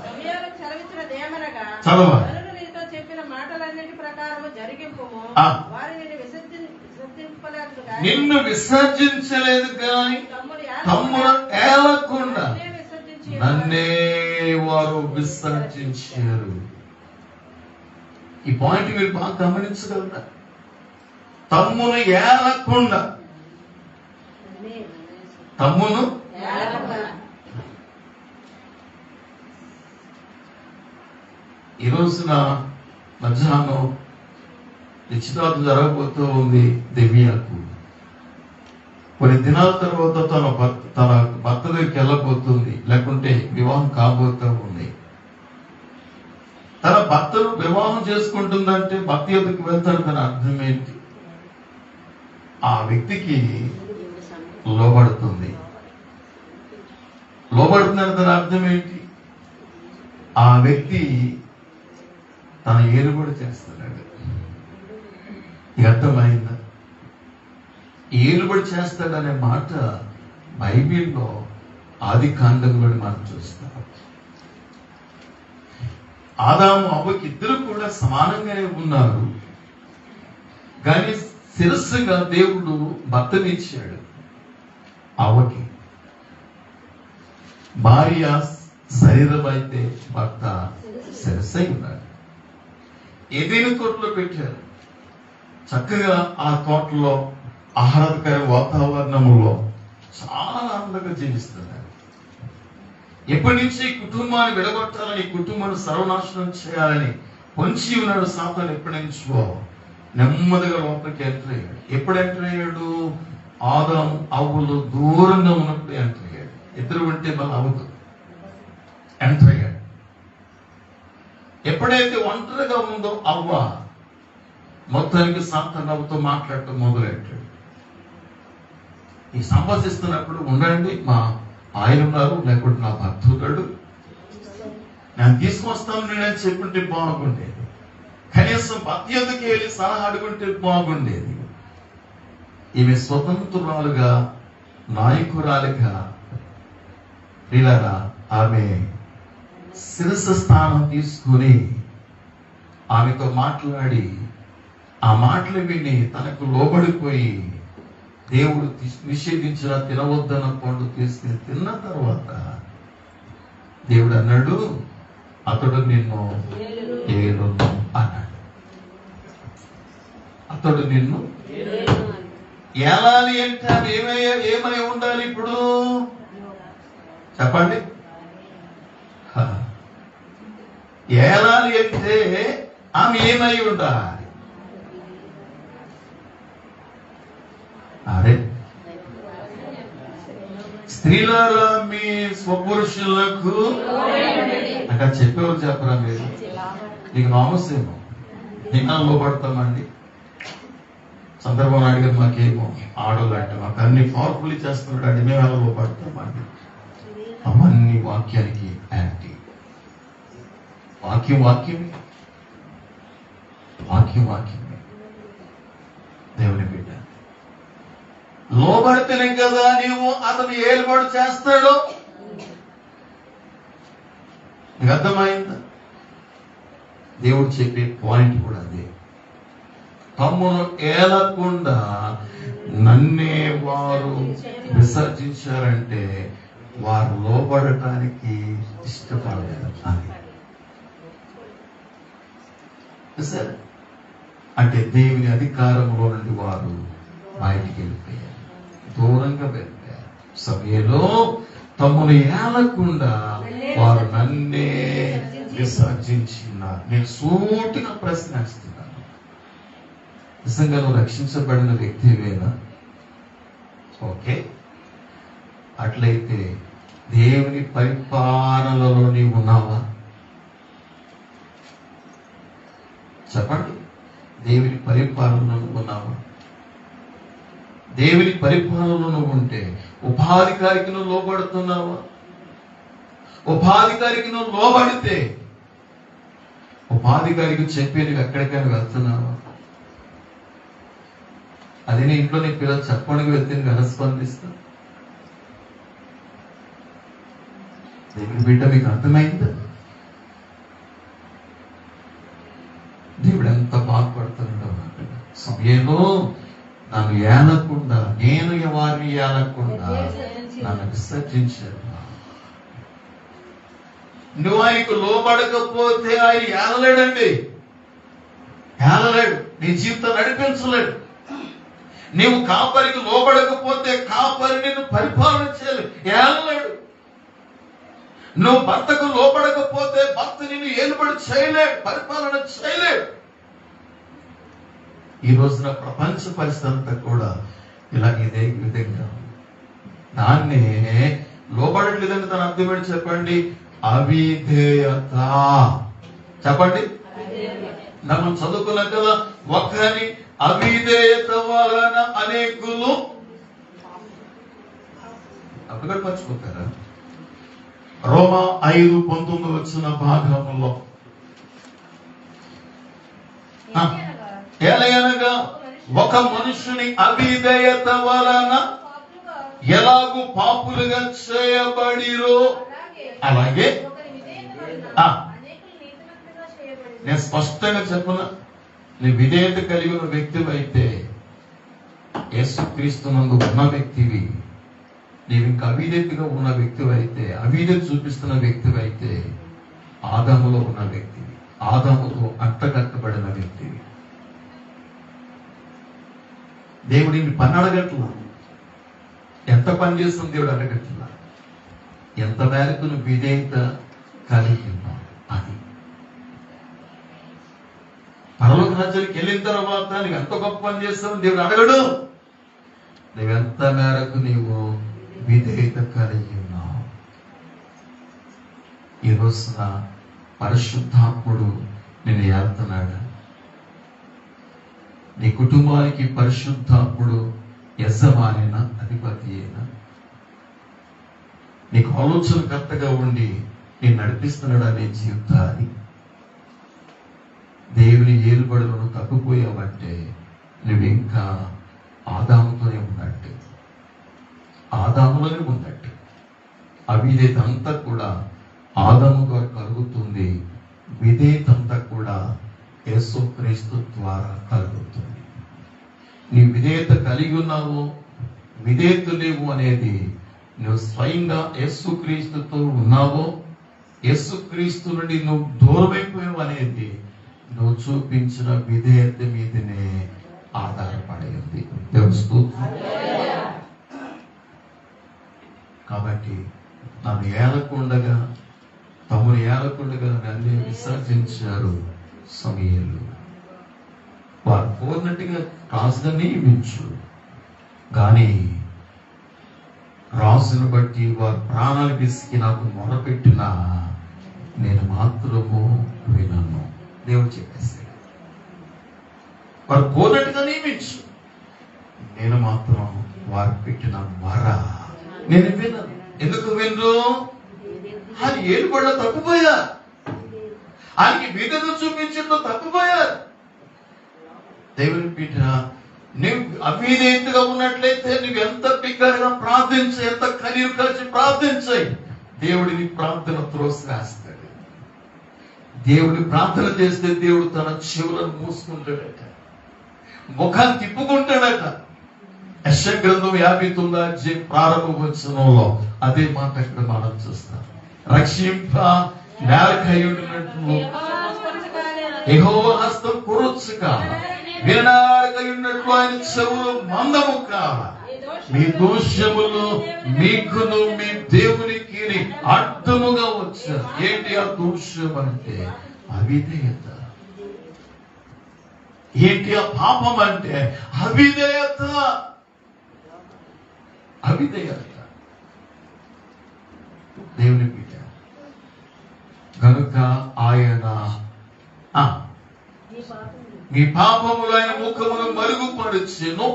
సమూయేలుకు సెలవిచ్చినదేమనగా, జనులు నీతో చెప్పిన మాటలన్నిటి ప్రకారము జరిగింపుము, వారిని నిన్ను విసర్జించలేదు కానీ తమ్ముడు ఏలకుండా నన్నే వారు విసర్జించారు. ఈ పాయింట్ మీరు బాగా గమనించగలరా? తమ్మును ఏలకుండా, తమ్మును ఈ రోజున మధ్యాహ్నం నిశ్చితార్థం జరగబోతూ ఉంది దివ్యకు. కొన్ని దినాల తర్వాత తన భర్త దగ్గరికి వెళ్ళబోతుంది, లేకుంటే వివాహం కాబోతూ ఉంది. తన భర్తను వివాహం చేసుకుంటుందంటే భర్త యొద్దకు వెళ్తాడు. తన అర్థం ఏంటి? ఆ వ్యక్తికి లోబడుతుంది. లోబడుతుందని తన అర్థం ఏంటి? ఆ వ్యక్తి తన ఏలుబడి చేస్తున్నాడు. ఇక అర్థమైందా? ఏలుబడి చేస్తాడనే మాట బైబిల్లో ఆది కాండంలో మనం చూస్తాం. ఆదాము అవ్వకి ఇద్దరు కూడా సమానంగానే ఉన్నారు, కానీ శిరస్సుగా దేవుడు భర్తనిచ్చాడు. అవ్వకి భార్య శరీరం అయితే భర్త శిరస్సై ఉన్నాడు. ఏదైనా తోటలో పెట్టారు. చక్కగా ఆ తోటలో ఆహ్లాదకర వాతావరణంలో చాలా ఆనందంగా జీవిస్తున్నారు. ఎప్పటి నుంచి ఈ కుటుంబాన్ని విడగొట్టాలని, ఈ కుటుంబాన్ని సర్వనాశనం చేయాలని పొంచి ఉన్నాడు సాతాను. ఎప్పటి నుంచో నెమ్మదిగా లోపలికి ఎంటర్ అయ్యాడు. ఎప్పుడు ఎంటర్ అయ్యాడు? ఆదాము అవ్వలు దూరంగా ఉన్నప్పుడు ఎంటర్ అయ్యాడు. ఇద్దరు ఉంటే మళ్ళీ అవ్వదు ఎంటర్ అయ్యాడు. ఎప్పుడైతే ఒంటరిగా ఉందో అవ్వ మొత్తానికి సాతాను అవ్వతో మాట్లాడటం మొదలెట్టాడు. ఈ సంభాషిస్తున్నప్పుడు ఉండండి, మా ఆయన ఉన్నారు, లేకుంటే నా భర్త ఉన్నాడు, నేను తీసుకొస్తాను నేనని చెప్పుంటే బాగుండేది. కనీసం భర్త ఎందుకు వెళ్ళి సలహా అడుగుంటే బాగుండేది. ఈమె స్వతంత్రురాలుగా, నాయకురాలిగా పిల్లరా ఆమె శిరస్సు స్థానం తీసుకుని ఆమెతో మాట్లాడి ఆ మాటలు విని తనకు లోబడిపోయి దేవుడు నిషేధించిన తినవద్దన్న పండు తీసుకుని తిన్న తర్వాత దేవుడు అన్నాడు, అతడు నిన్ను ఏలును అన్నాడు. అతడు నిన్ను ఏలాలి అంటే ఆమె ఏమై ఉండాలి? ఇప్పుడు చెప్పండి. ఏలాలి అంటే ఆమె ఏమై ఉండాలి? అరే స్త్రీలారా మీ స్వపురుషులకు అక్కడ చెప్పేవారు చెప్పరా? మీరు నీకు నామసేమో నేను లోపడతామండి. చంద్రబాబు నాయుడు గారు మాకేమో ఆడోళ్ళు అంటే మాకు అన్ని పవర్ఫుల్ చేస్తున్నాడు అండి, మేము ఎలా లోపడతామండి? అవన్నీ వాక్యానికి యాంటీ. వాక్యమే దేవుని బిడ్డ. లోబడితేనే కదా నీవు అతను ఏలుబడి చేస్తాడు. నీకు అర్థమైందా? దేవుడు చెప్పే పాయింట్ కూడా అదే. తమ్మును ఏలకుండా నన్నే వారు విసర్జించారంటే వారు లోబడటానికి ఇష్టపడలేదు అని. అంటే దేవుని అధికారంలో నుండి వారు బయటికి వెళ్ళిపోయారు, దూరంగా వెళ్ళిపోయారు. సమయంలో తమ్మును ఏలకుండా వారు నన్నే విసర్జించినారు. నేను సూటిగా ప్రశ్నిస్తున్నాను, నిజంగా నువ్వు రక్షించబడిన వ్యక్తివేనా? ఓకే, అట్లయితే దేవుని పరిపాలనలో నీవు ఉన్నావా? చెప్పండి. దేవుని పరిపాలనలో ఉన్నావా? దేవుని పరిపాలనలో ఉంటే ఉపాధికారికి నువ్వు లోబడుతున్నావా? ఉపాధికారికి నువ్వు లోబడితే, ఉపాధికారికి చెప్పి నువ్వు ఎక్కడికైనా వెళ్తున్నావా? అదే నీ ఇంట్లో నీ పిల్లలు చెప్పడానికి వెళ్తే నువ్వు ఎలా స్పందిస్తా? దేవుని బిడ్డ, మీకు అర్థమైందా? దేవుడు ఎంత బాధపడుతున్నాడో. సమయంలో నన్ను ఏలకుండా, నేను వారిని ఏలకుండా నన్ను విసర్జించారు. నువ్వు ఆయనకు లోబడకపోతే ఆయన ఏలలేడండి, ఏలలేడు, నీ జీవితం నడిపించలేడు. నీవు కాపరికి లోబడకపోతే కాపరి నిన్ను పరిపాలన చేయలేడు, ఏలలేడు. నువ్వు భర్తకు లోబడకపోతే భర్త నిన్ను ఏలుబడి చేయలేడు, పరిపాలన చేయలేడు. ఈ రోజున ప్రపంచ పరిస్థితి అంతా కూడా ఇలా ఇదే విధంగా. దాన్నే లోబడట్లేదంటే దాని అర్థం ఏంటి చెప్పండి? అవిధేయత. చెప్పండి. మనం చదువుకున్నాం కదా, ఒకరి అవిధేయత వలన అనేకులు. అప్పుడు మర్చిపోతారా? రోమా 5:19 వచ్చిన భాగంలో, ఎలయనగా ఒక మనుషుని అవిధేయత వలన ఎలాగూ పాపులుగా చేయబడిరో అలాగే. నేను స్పష్టంగా చెప్పున, నీ విధేయత కలిగి ఉన్న వ్యక్తివి అయితే, యేసుక్రీస్తు నందు ఉన్న వ్యక్తివి, నీవు ఇంకా అవిధేయతగా ఉన్న వ్యక్తివి అయితే, అవిధేయత చూపిస్తున్న వ్యక్తివి అయితే, ఆదాములో ఉన్న వ్యక్తివి, ఆదాముతో అంటగట్టబడిన వ్యక్తివి. దేవుడిని పని అడగట్లా, ఎంత పని చేస్తుంది దేవుడు అడగట్లా, ఎంత మేరకు నువ్వు విధేయత కలిగి ఉన్నావు. అది పరలోక రాజ్యానికి వెళ్ళిన తర్వాత నీవు ఎంత గొప్ప పని చేస్తావు దేవుడు అడగడు, నువ్వెంత మేరకు నీవు విధేయత కలిగి ఉన్నావు. ఈ రోజున పరిశుద్ధాత్ముడు నిన్ను ఏలుతున్నాడు. నీ కుటుంబానికి పరిశుద్ధాత్ముడు యజమానైనా అధిపతి అయినా, నీకు ఆలోచనకర్తగా ఉండి నేను నడిపిస్తున్నాడు అనే జీవితాన్ని. దేవుని ఏలుబడులను తప్పిపోయావంటే నువ్వు ఇంకా ఆదాముతోనే ఉన్నట్టు, ఆదాములోనే ఉన్నట్టు. అవిధేయత అంతా కూడా ఆదాము ద్వారా కలుగుతుంది, విధేయత అంతా కూడా యేసుక్రీస్తు ద్వారా కలుగుతుంది. నీ విధేయత కలిగి ఉన్నావు, విధేయత లేవు అనేది నువ్వు స్వయంగా యేసుక్రీస్తుతో ఉన్నావో, యేసుక్రీస్తు నుండి నువ్వు దూరమైపోయావు అనేది నువ్వు చూపించిన విధేయత మీదనే ఆధారపడి ఉంది. దేవుని స్తోత్రం. కాబట్టి నన్ను ఏలకుండగా, తమను ఏలకుండగా నన్ను విసర్జించారు సమూయేలు. వారు కోరినట్టుగా రాజుగా నియమించు, కానీ రాజును బట్టి వారు ప్రాణాలు విసికి నాకు మొరపెట్టినా నేను మాత్రము వినను. దేవుడు చెప్పేశాడు, వారు కోరినట్టుగా నియమించు, నేను మాత్రం వారు పెట్టిన మొర నేను వినను. ఎందుకు వినరు? ఆయన ఏలుబడిలో తప్పిపోయారు, ఆయనకి విధేయత చూపించడంలో తప్పిపోయారు. దేవుని బిడ్డ, నువ్వు అవిధేయతగా ఉన్నట్లయితే నువ్వు ఎంత బిగ్గరగా ప్రార్థించు, ఎంత కన్నీరు కలిసి ప్రార్థించాయి, దేవుడిని ప్రార్థన త్రోసివేస్తాడు. దేవుడి ప్రార్థన చేస్తే దేవుడు తన చెవులను మూసుకుంటాడట, ముఖాన్ని తిప్పుకుంటాడట. యెషయా గ్రంథం 59 ప్రారంభ వచనంలో అదే మాట ఇక్కడ మనం చూస్తాం. రక్షింప నేరకయున్నట్లు యెహోవా హస్తం కురుచుగా, వినడారకయున్నట్లు ఆయన చెవులు మందము కావ. మీ దోషములు మీకును మీ దేవునికి అడ్డముగా వచ్చారు. ఏంటి ఆ దోషం అంటే? అవిధేయత. ఏంటి ఆ పాపం అంటే? అవిధేయత. అవిధేయత. దేవుని బిడ్డ కనుక ఆయన మీ పాపములు ఆయన ముఖమును మరుగుపరచెను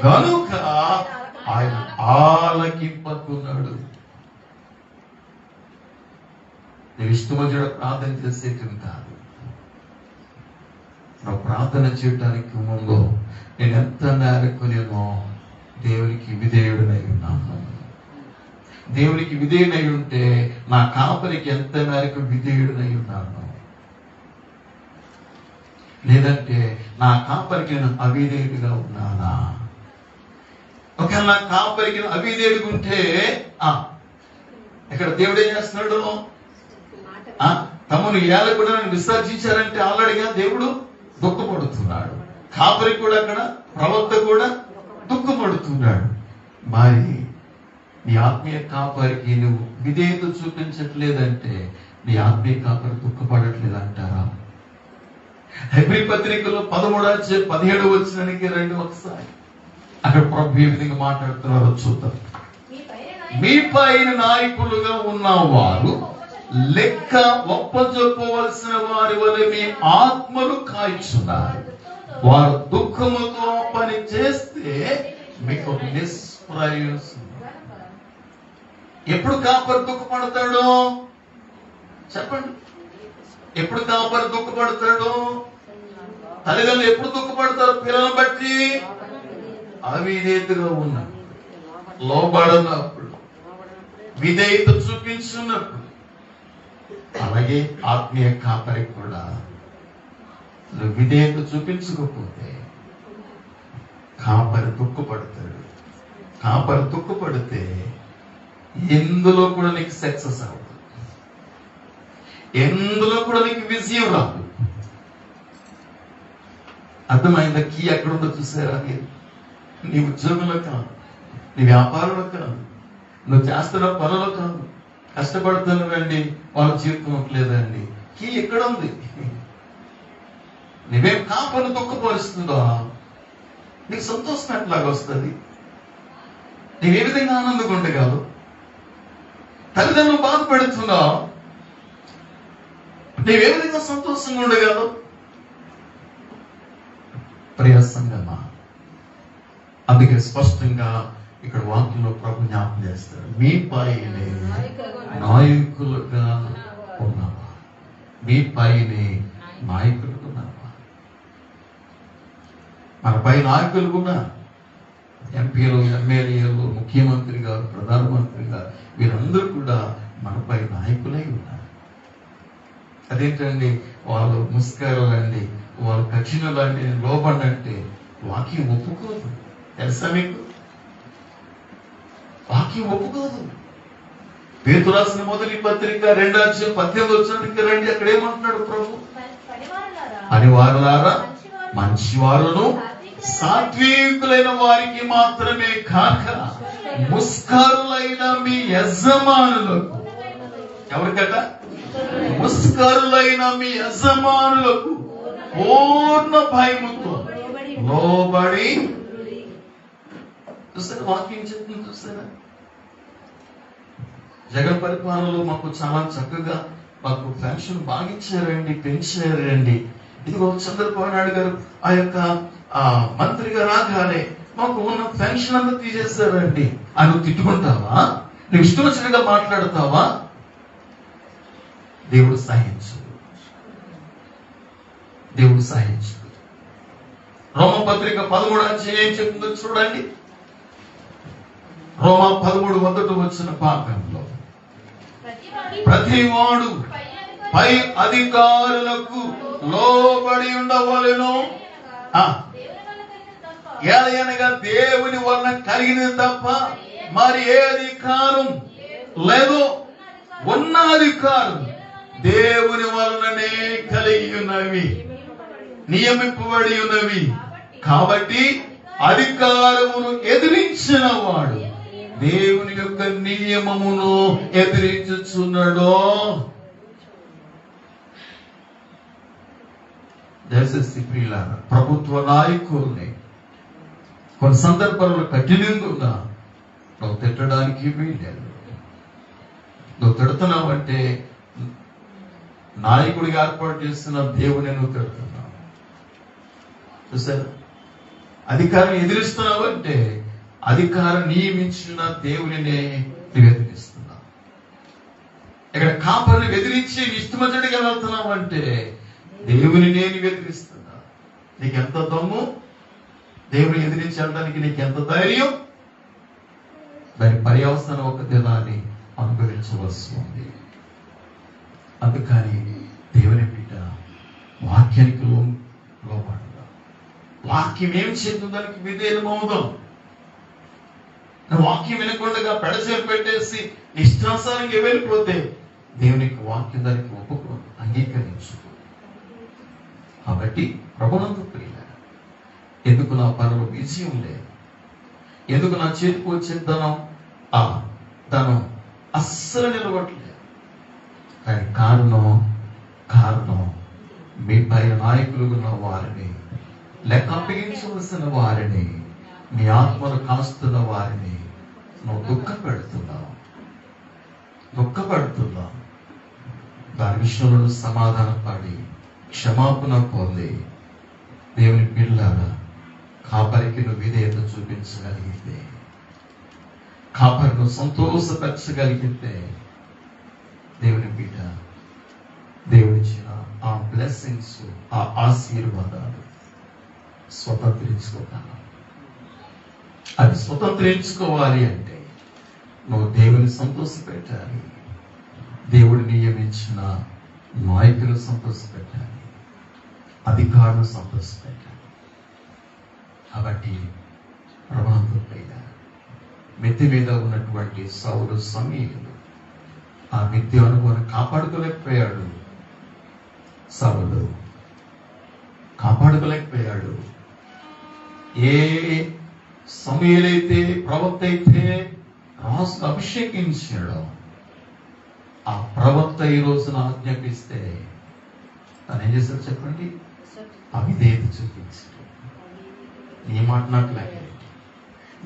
గనుక ఆయన ఆలకింపకున్నాడు. నువ్వు ఇష్టం వచ్చిన ప్రార్థన చేసేటం కాదు. నువ్వు ప్రార్థన చేయడానికి ముందు నేను ఎంత మేరకు నేను దేవునికి విధేయుడనై ఉన్నాను, దేవునికి విధేయుడై ఉంటే నా కాపరికి ఎంత మేరకు విధేయుడనై ఉన్నాను, లేదంటే నా కాపరికి నేను అవిధేయుడిగా ఉన్నానా? ఒకవేళ నా కాపరికి అవిధేయుడిగా ఉంటే ఇక్కడ దేవుడు ఏం చేస్తున్నాడు? తమను ఏలకుండా విసర్జించారంటే ఆల్రెడీగా దేవుడు దుఃఖపడుతున్నాడు. కాపరి కూడా అక్కడ ప్రవక్త కూడా దుఃఖపడుతున్నాడు. మరి నీ ఆత్మీయ కాపరికి నువ్వు విధేయత చూపించట్లేదంటే నీ ఆత్మీయ కాపరి దుఃఖపడట్లేదు అంటారా? హెబ్రీ పత్రికలో 13:17 వచ్చినానికి రండి ఒకసారి. అక్కడ ప్రభు ఏ విధంగా మాట్లాడుతున్నారో చూద్దాం. మీ పైన నాయకులుగా ఉన్నవారు లెక్క ఒప్పజెప్పవలసిన వారి వల్ల మీ ఆత్మలు కాయిస్తున్నారు. వారు దుఃఖముతో పని చేస్తే మీకు నిష్ప్రయోజనం. ఎప్పుడు కాపరి దుఃఖపడతాడు చెప్పండి? ఎప్పుడు కాపరి దుఃఖపడతాడు? తల్లిదండ్రులు ఎప్పుడు దుఃఖపడతారు? పిల్లలను బట్టి అవిధేయతగా ఉన్నప్పుడు, లోబడినప్పుడు, విధేయత చూపించున్నప్పుడు. అలాగే ఆత్మీయ కాపరి కూడా నువ్వు విధేయత చూపించకపోతే కాపరి దుఃఖపడతాడు. కాపరి దుఃఖపడితే ఎందులో కూడా నీకు సక్సెస్ అవ్వదు, ఎందులో కూడా నీకు విజయం రాదు. అర్థమైందా? కీ ఎక్కడుందో చూసారా? నీ ఉద్యోగంలో కాదు, నీ వ్యాపారంలో కాదు, నువ్వు చేస్తున్న పనులు కాదు, కష్టపడుతున్నావండి వాళ్ళ జీవితం లేదండి. కీ ఎక్కడ ఉంది? నువ్వేం కాపని దుఃఖపరుస్తుందో నీకు సంతోషం ఎట్లాగా వస్తుంది? నీవే విధంగా ఆనందంగా ఉండగలవు? తల్లిదండ్రులు బాధపడుతున్నావు, నీవే విధంగా సంతోషంగా ఉండగలవు? ప్రియాసంగమా, అందుకే స్పష్టంగా ఇక్కడ వాక్యంలో ప్రభు జ్ఞాపకం చేస్తాడు. మీ పైనే నాయకులుగా ఉన్నావా? మీ పైనే నాయకులుగా ఉన్నావా? మనపై నాయకులు కూడా ఎంపీలు, ఎమ్మెల్యేలు, ముఖ్యమంత్రి గారు, ప్రధానమంత్రి గారు, వీరందరూ కూడా మనపై నాయకులై ఉన్నారు. అదేంటండి వాళ్ళు ముస్కారులండి, వాళ్ళు కఠినులండి, లోబడంటే వాక్యం ఒప్పుకోదు. తెలుసా మీకు? వాక్యం ఒప్పుకోదు. పేతురు రాసిన మొదటి పత్రిక 2:18 వచ్చినట్టుగా రండి. అక్కడ ఏమంటున్నాడు ప్రభు? పనివారులారా, మంచివారును సాత్వికులైన వారికి మాత్రమే కాక ముస్కారులైన మీ యజమానులకు. ఎవరికట? ముస్కారులైన మీ యజమానులకు పూర్ణ భయముతో లోబడి. చూస్తారా వాక్యం చెప్తుంది? చూస్తారా? జగన్ పరిపాలనలో మాకు చాలా చక్కగా మాకు పెన్షన్ బాగా ఇచ్చారండి, పెంచారండి. ఇదిగో చంద్రబాబు నాయుడు గారు ఆ యొక్క మంత్రిగా రాగానే మాకు ఉన్న పెన్షన్ అంతా తీసేశారండి. అని నువ్వు తిట్టుకుంటావా? నువ్వు ఇష్టం వచ్చినట్టుగా మాట్లాడతావా? దేవుడు సహించు, దేవుడు సహించు. రోమపత్రిక 13 ఏం చెప్తుందో చూడండి. రోమా 13 మొదట వచ్చిన భాగంలో ప్రతివాడు పై అధికారులకు లోబడి ఉండవలెను, ఏదైనా దేవుని వలన కలిగినది తప్ప మరి ఏ అధికారం లేదు. ఉన్న అధికారం దేవుని వలననే కలిగి ఉన్నవి, నియమింపబడి ఉన్నవి. కాబట్టి అధికారమును ఎదిరించిన వాడు దేవుని యొక్క నియమమును ఎదిరించుచున్నాడు. దయచేసి ప్రియులారా, ప్రభుత్వ నాయకుల్ని కొన్ని సందర్భాల్లో కఠినంగా నువ్వు తిట్టడానికి వీల్లేదు. నువ్వు తిడుతున్నావంటే నాయకుడిగా ఏర్పాటు చేస్తున్న దేవుని నువ్వు తిడుతున్నావు. చూసారా? అధికారం ఎదిరిస్తున్నావు అంటే అధికారం నియమించిన దేవునినే నువ్వు ఎదిరిస్తున్నావు. ఇక్కడ కాపరిని ఎదిరించి ఇష్టమచ్చడిగా వెళ్తున్నావు అంటే దేవుని నేను ఎదిరిస్తున్నా. నీకెంత దమ్ము? దేవుని ఎదిరించి వెళ్ళడానికి నీకెంత ధైర్యం? దాని పర్యవసానం ఒక దినాన్ని అనుభవించవలసి ఉంది. అందుకని దేవుని బిడ్డ వాక్యానికి లోపడదా, వాక్యం ఏం చేస్తుంది దానికి విధేయమవుదాం. వాక్యం వినకుండా పెడచేరు పెట్టేసి ఇష్టానుసారంగా వెళ్ళిపోతే దేవునికి వాక్యం దానికి ఒప్పుకోదు, అంగీకరించుకో. కాబట్టి ప్రభునందు ప్రియులారా, ఎందుకు నా పనులు విజయం లేదు, ఎందుకు నా చేతికి వచ్చే ధనం అస్సలు నిలబడలేదు? కానీ కారణం మీ పై నాయకులు ఉన్న వారిని, లెక్క అప్పగించవలసిన వారిని, మీ ఆత్మను కాస్తున్న వారిని నువ్వు దుఃఖపెడుతున్నావు. దాని విషయంలో సమాధానపడి క్షమాపణ పొంది దేవుని పిల్లారా, కాపరికి నువ్వు విధేయత చూపించగలిగితే, కాపరిను సంతోషపరచగలిగితే దేవుని బిడ్డ దేవుడిచ్చిన ఆ బ్లెస్సింగ్స్, ఆ ఆశీర్వాదాలు స్వతంత్రించుకోగలవు. అది స్వతంత్రించుకోవాలి అంటే నువ్వు దేవుని సంతోషపెట్టాలి, దేవుడు నియమించిన నాయకులు సంతోషపెట్టాలి, అధికారులు సంతోషపెట్టాలి. కాబట్టి ప్రభావంతో పైన మిద్ది మీద ఉన్నటువంటి సౌలు సమీయులు ఆ మిద్య అనుభవాన్ని కాపాడుకోలేకపోయాడు. సౌలు కాపాడుకోలేకపోయాడు. ఏ సమీయులైతే ప్రవక్త అయితే రాజును అభిషేకించాడో ఆ ప్రవక్త ఈ రోజున ఆజ్ఞాపిస్తే తను ఏం చేశాడు చెప్పండి? అవిధేయత చూపించాడు. నీ మాట నాకు లెక్కలేంటి,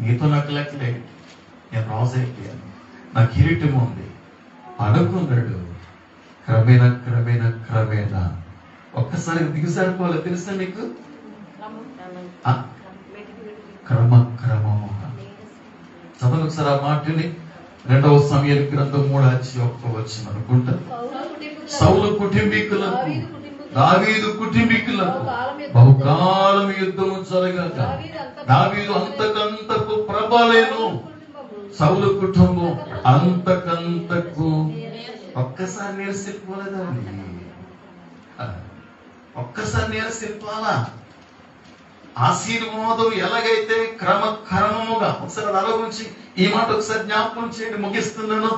నీతో నాకు లెక్కలేంటి, నేను రాజు అయిపోయాను, నాకు కిరీటం ఉంది అనుకున్నాడు. క్రమేణా ఒక్కసారి దిగజారిపోవాలి. తెలుసా నీకు? క్రమముగా చదవండి ఒకసారి ఆ మాటని. 2వ సమూయేలు గ్రంథం 3:1 అనుకుంటా. సౌలు కుటుంబీకులకు, దావీదు కుటుంబీకులకు బహుకాలం యుద్ధము జరగక దావీదు అంతకంతకు ప్రబలేను, సౌలు కుటుంబం అంతకంతకు. ఒక్కసారి నీరసిపోలేదండి, ఒక్కసారి నీరసిపోవాలా? ఆశీర్వాదం ఎలాగైతే క్రమముగా, ఒకసారి అలా గురించి ఈ మాట ఒకసారి జ్ఞాపకం చేయండి, ముగిస్తున్నాను.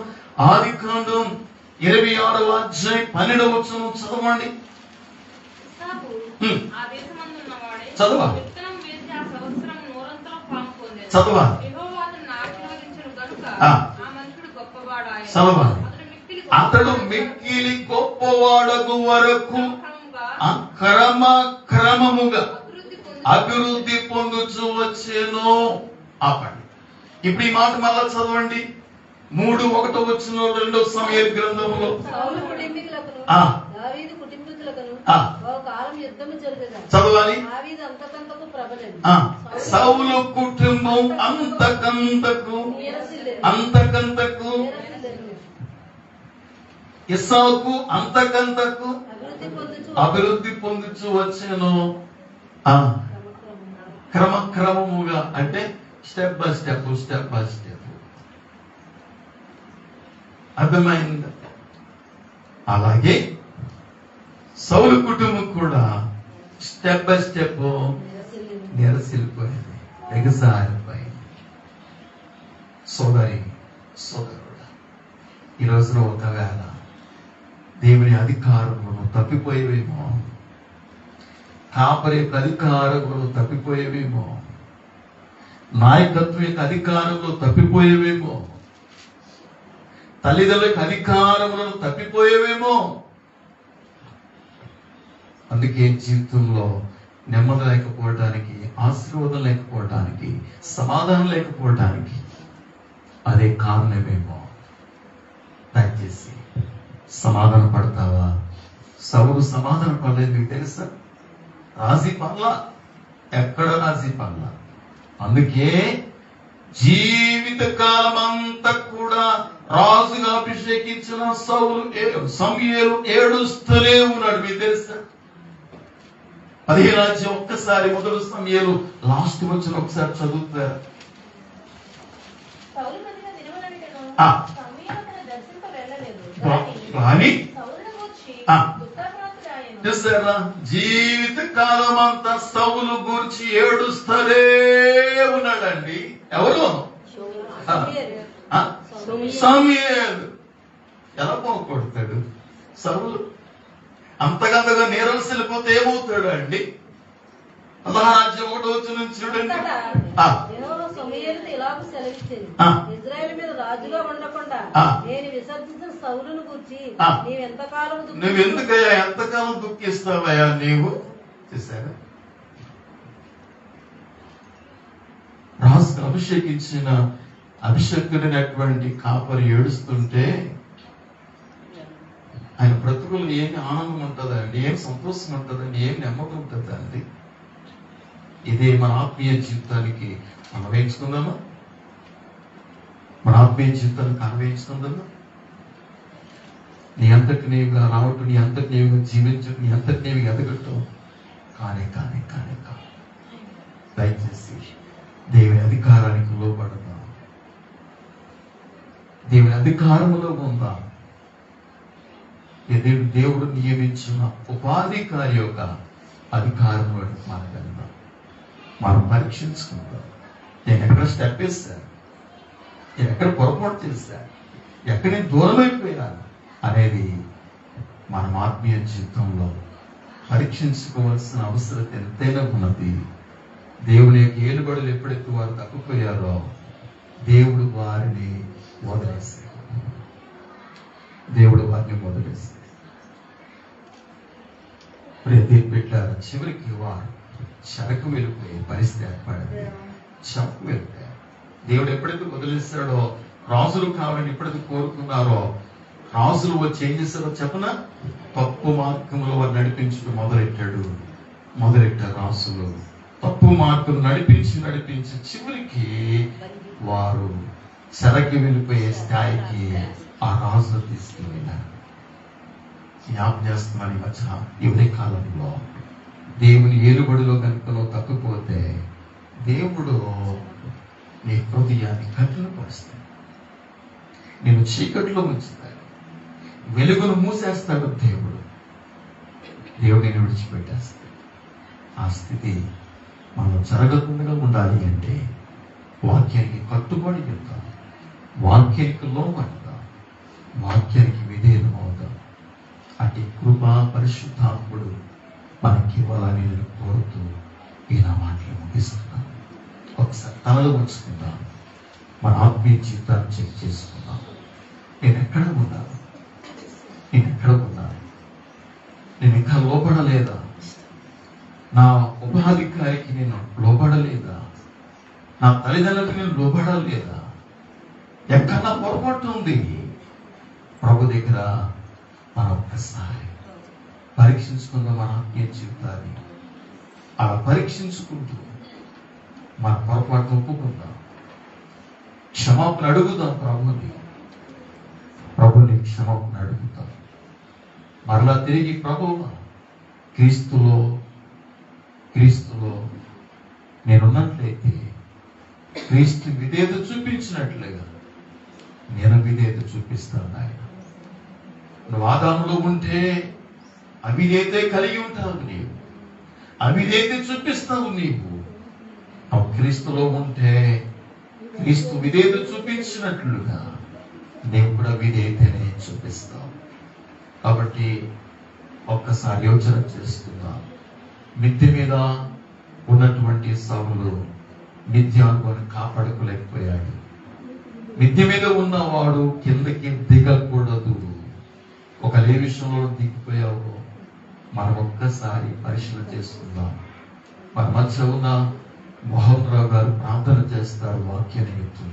ఆదికాండం 26వ అధ్యాయం 12వ వచనం చదవండి. చదవా చదవా. అతడు మిక్కిలి గొప్పవాడగు వరకు క్రమముగా అభివృద్ధి పొందుచు వచ్చేను. ఆపండి. ఇప్పుడు ఈ మాట మళ్ళా చదవండి. 3:1 వచ్చిన 2వ సమూయేలు గ్రంథములో చదవాలి. సౌలు కుటుంబం అంతకంతకు ఇస్సాకు అంతకంతకు అభివృద్ధి పొందుచు వచ్చేను. క్రమముగా అంటే స్టెప్ బై స్టెప్. అర్థమైంది? అలాగే సౌలు కుటుంబం కూడా స్టెప్ బై స్టెప్ నిరసిల్లిపోయింది, ఎగసారిపోయింది. సోదరుడా, ఈ రోజున ఒకవేళ దేవుని అధికారములను తప్పిపోయేవేమో, కాపరి యొక్క అధికారములు తప్పిపోయేవేమో, నాయకత్వం యొక్క అధికారములు తప్పిపోయేవేమో, తల్లిదండ్రుల యొక్క అధికారములను తప్పిపోయేవేమో. అందుకే జీవితంలో నెమ్మది లేకపోవడానికి, ఆశీర్వాదం లేకపోవడానికి, సమాధానం లేకపోవడానికి అదే కారణమేమో. దయచేసి సమాధాన పడతావా? సౌలు సమాధాన పడలేదు. మీకు తెలుసా? రాజీ పడలా, ఎక్కడ రాజీ పడలా. అందుకే జీవిత కాలం అంతా కూడా రాజుగా అభిషేకించిన సమూయేలు ఏడుస్తూనే ఉన్నాడు. మీకు తెలుసా? 15 ఒక్కసారి మొదలు సమూయేలు లాస్ట్ వచ్చిన ఒకసారి చదువుతారు. కానీ చూసారా, జీవిత కాలం అంతా సౌలు గురించి ఏడుస్తూనే ఉన్నాడండి. ఎవరు? సమూయేలు. ఎలా పోగొడతాడు సౌలు? అంతకంతగా నీరసి వెళ్ళిపోతే ఏమవుతాడు అండి? 16 నుంచి చూడండి. ఇజ్రాయేలు మీద రాజుగా ఉండకుండా నేను విసర్జించిన సౌలును గురించి నువ్వు ఎందుకయ్యా ఎంతకాలం దుఃఖిస్తావయ్యా నీవు? చూసారా, రాజుకు అభిషేకించిన అభిషేకుడైనటువంటి కాపరి ఏడుస్తుంటే ఆయన బ్రతుకులు ఏమి ఆనందం ఉంటుందండి, ఏం సంతోషం ఉంటుందండి, ఏం నెమ్మది ఉంటుందండి? ఇదే మన ఆత్మీయ జీవితానికి అన్వయించుకుందామా? మన ఆత్మీయ జీవితానికి అన్వయించుకుందామా? నీ అంతటి నీవుగా రావటం, నీ అంతటి నీవుగా జీవించడం, నీ అంతటి నీవుగా ఎదగటం కానీ కానీ కానీ కాదు. దయచేసి దేవుని అధికారానికి లోబడదాం, దేవుని అధికారములో ఉందాం. దేవుడు నియమించిన ఉపాధికారి యొక్క అధికారం మనకన్నా మనం పరీక్షించుకుందాం. నేను ఎక్కడ స్టెప్ వేస్తాను, నేను ఎక్కడ పొరపాటు చేశాను, ఎక్కడ నేను దూరం అయిపోయాను అనేది మనం ఆత్మీయ జీవితంలో పరీక్షించుకోవాల్సిన అవసరం ఎంతైనా ఉన్నది. దేవుని యొక్క ఏలుబడులు ఎప్పుడైతే వారు తప్పిపోయారో దేవుడు వారిని వదిలేశాడు. దేవుడు వారిని వదిలేశాడు. ప్రతి పెట్టారు. చివరికి వారు చెరకు వెళ్ళిపోయే పరిస్థితి ఏర్పడింది. చెరకు వెళ్ళిపోయారు. దేవుడు ఎప్పుడైతే వదిలేశాడో, రాజులు కావాలని ఎప్పుడైతే కోరుకున్నారో, రాజులు వచ్చి ఏం చేశారో చెప్పనా? తప్పు మార్గంలో వారు నడిపించడం మొదలెట్టారు. రాజులు తప్పు మార్గం నడిపించి చివరికి వారు చెరకి వెళ్ళిపోయే స్థాయికి ఆ రాజులు తీసుకువెళ్ళారు. జ్ఞాపం చేస్తున్నాను, ఈ మధ్య ఇవే కాలంలో దేవుని ఏలుబడిలో కనుక నువ్వు తప్పిపోతే దేవుడు నీ హృదయాన్ని కఠినపరుస్తాడు, నేను చీకట్లో ఉంచుతాడు, వెలుగును మూసేస్తాడు. దేవుడు నేను విడిచిపెట్టేస్తాడు. ఆ స్థితి మనం జరగకుండా ఉండాలి అంటే వాక్యానికి కట్టుబడి చెప్తాం, వాక్యానికి లోపడతాం, వాక్యానికి విధేయం అవుతాం. అటు కృపా పరిశుద్ధాత్ముడు మనకి ఇవ్వాలని నేను కోరుతూ ఈ నా మాటలు ముగిస్తున్నాను. ఒకసారి తలలు ఉంచుకుందాం, మన ఆత్మీయ జీవితాన్ని చెక్ చేసుకుందాం. నేను ఎక్కడ ఉన్నాను? నేను ఇంకా లోపడలేదా? నా ఉపాధికారికి నేను లోబడలేదా? నా తల్లిదండ్రులకు నేను లోబడలేదా? ఎక్కడన్నా పొరపాటు ఉంది? ప్రభు దగ్గర మనం ఒక్కసారి పరీక్షించుకుందాం మన ఆత్మీయ జీవితాన్ని. అలా పరీక్షించుకుంటూ మన పొరపాటు ఒప్పుకుందాం, క్షమాపణ అడుగుదాం. ప్రభుని క్షమాపణ అడుగుతాం. మరలా తిరిగి ప్రభువా, క్రీస్తులో నేనున్నట్లయితే క్రీస్తు విధేయత చూపించినట్లుగా నేను విధేయత చూపిస్తాను. ఆయన నువ్వు ఆదాములో ఉంటే అవిధేయత కలిగి ఉంటావు, నీవు అవిధేయత చూపిస్తావు. నువ్వు క్రీస్తులో ఉంటే క్రీస్తు విధేయత చూపించినట్లుగా నీవు కూడా విధేయతనే చూపిస్తావు. కాబట్టి ఒక్కసారి యోచన చేసుకుందాం. మిద్దె మీద ఉన్నటువంటి సౌలు మిథ్యానుభవాన్ని కాపాడుకోలేకపోయాడు. మిద్దె మీద ఉన్నవాడు కిందకి దిగకూడదు. ఒక ఏ విషయంలో దిగిపోయావు మనం ఒక్కసారి పరిశీలన చేసుకుందాం. మన మధ్య ఉన్న మోహన్ రావు గారు ప్రార్థన చేస్తారు. వాక్య నిమిత్తం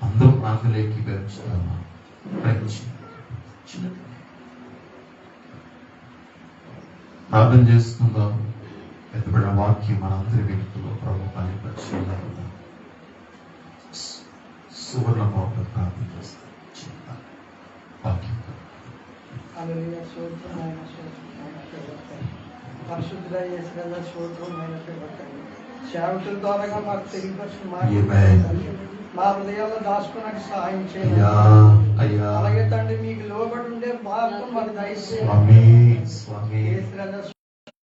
అందరూ ప్రార్థనలోకి పెంచుతామా? ప్రార్థన చేసుకుందాం. ఎత్తబడిన వాక్యం మనందరి వ్యక్తుల్లో ప్రభు పనిపరిచేలా సువర్ణ ప్రార్థన చేస్తాం. వాక్యం. హల్లెలూయా. స్తోత్రం నాయన, స్తోత్రం నాయన, స్తోత్రం. పరిశుద్ధుడా యేసురాజా, స్తోత్రం నాయన, స్తోత్రం. సేవకుల ద్వారా మాకు తెలియపరిచిన మాట మా హృదయాల్లో దాచుకోవడానికి సహాయం చేయాలి. అలాగే తండ్రి మీకు లోబడి ఉండే మార్గం మాకు దయచేయండి. యేసురాజా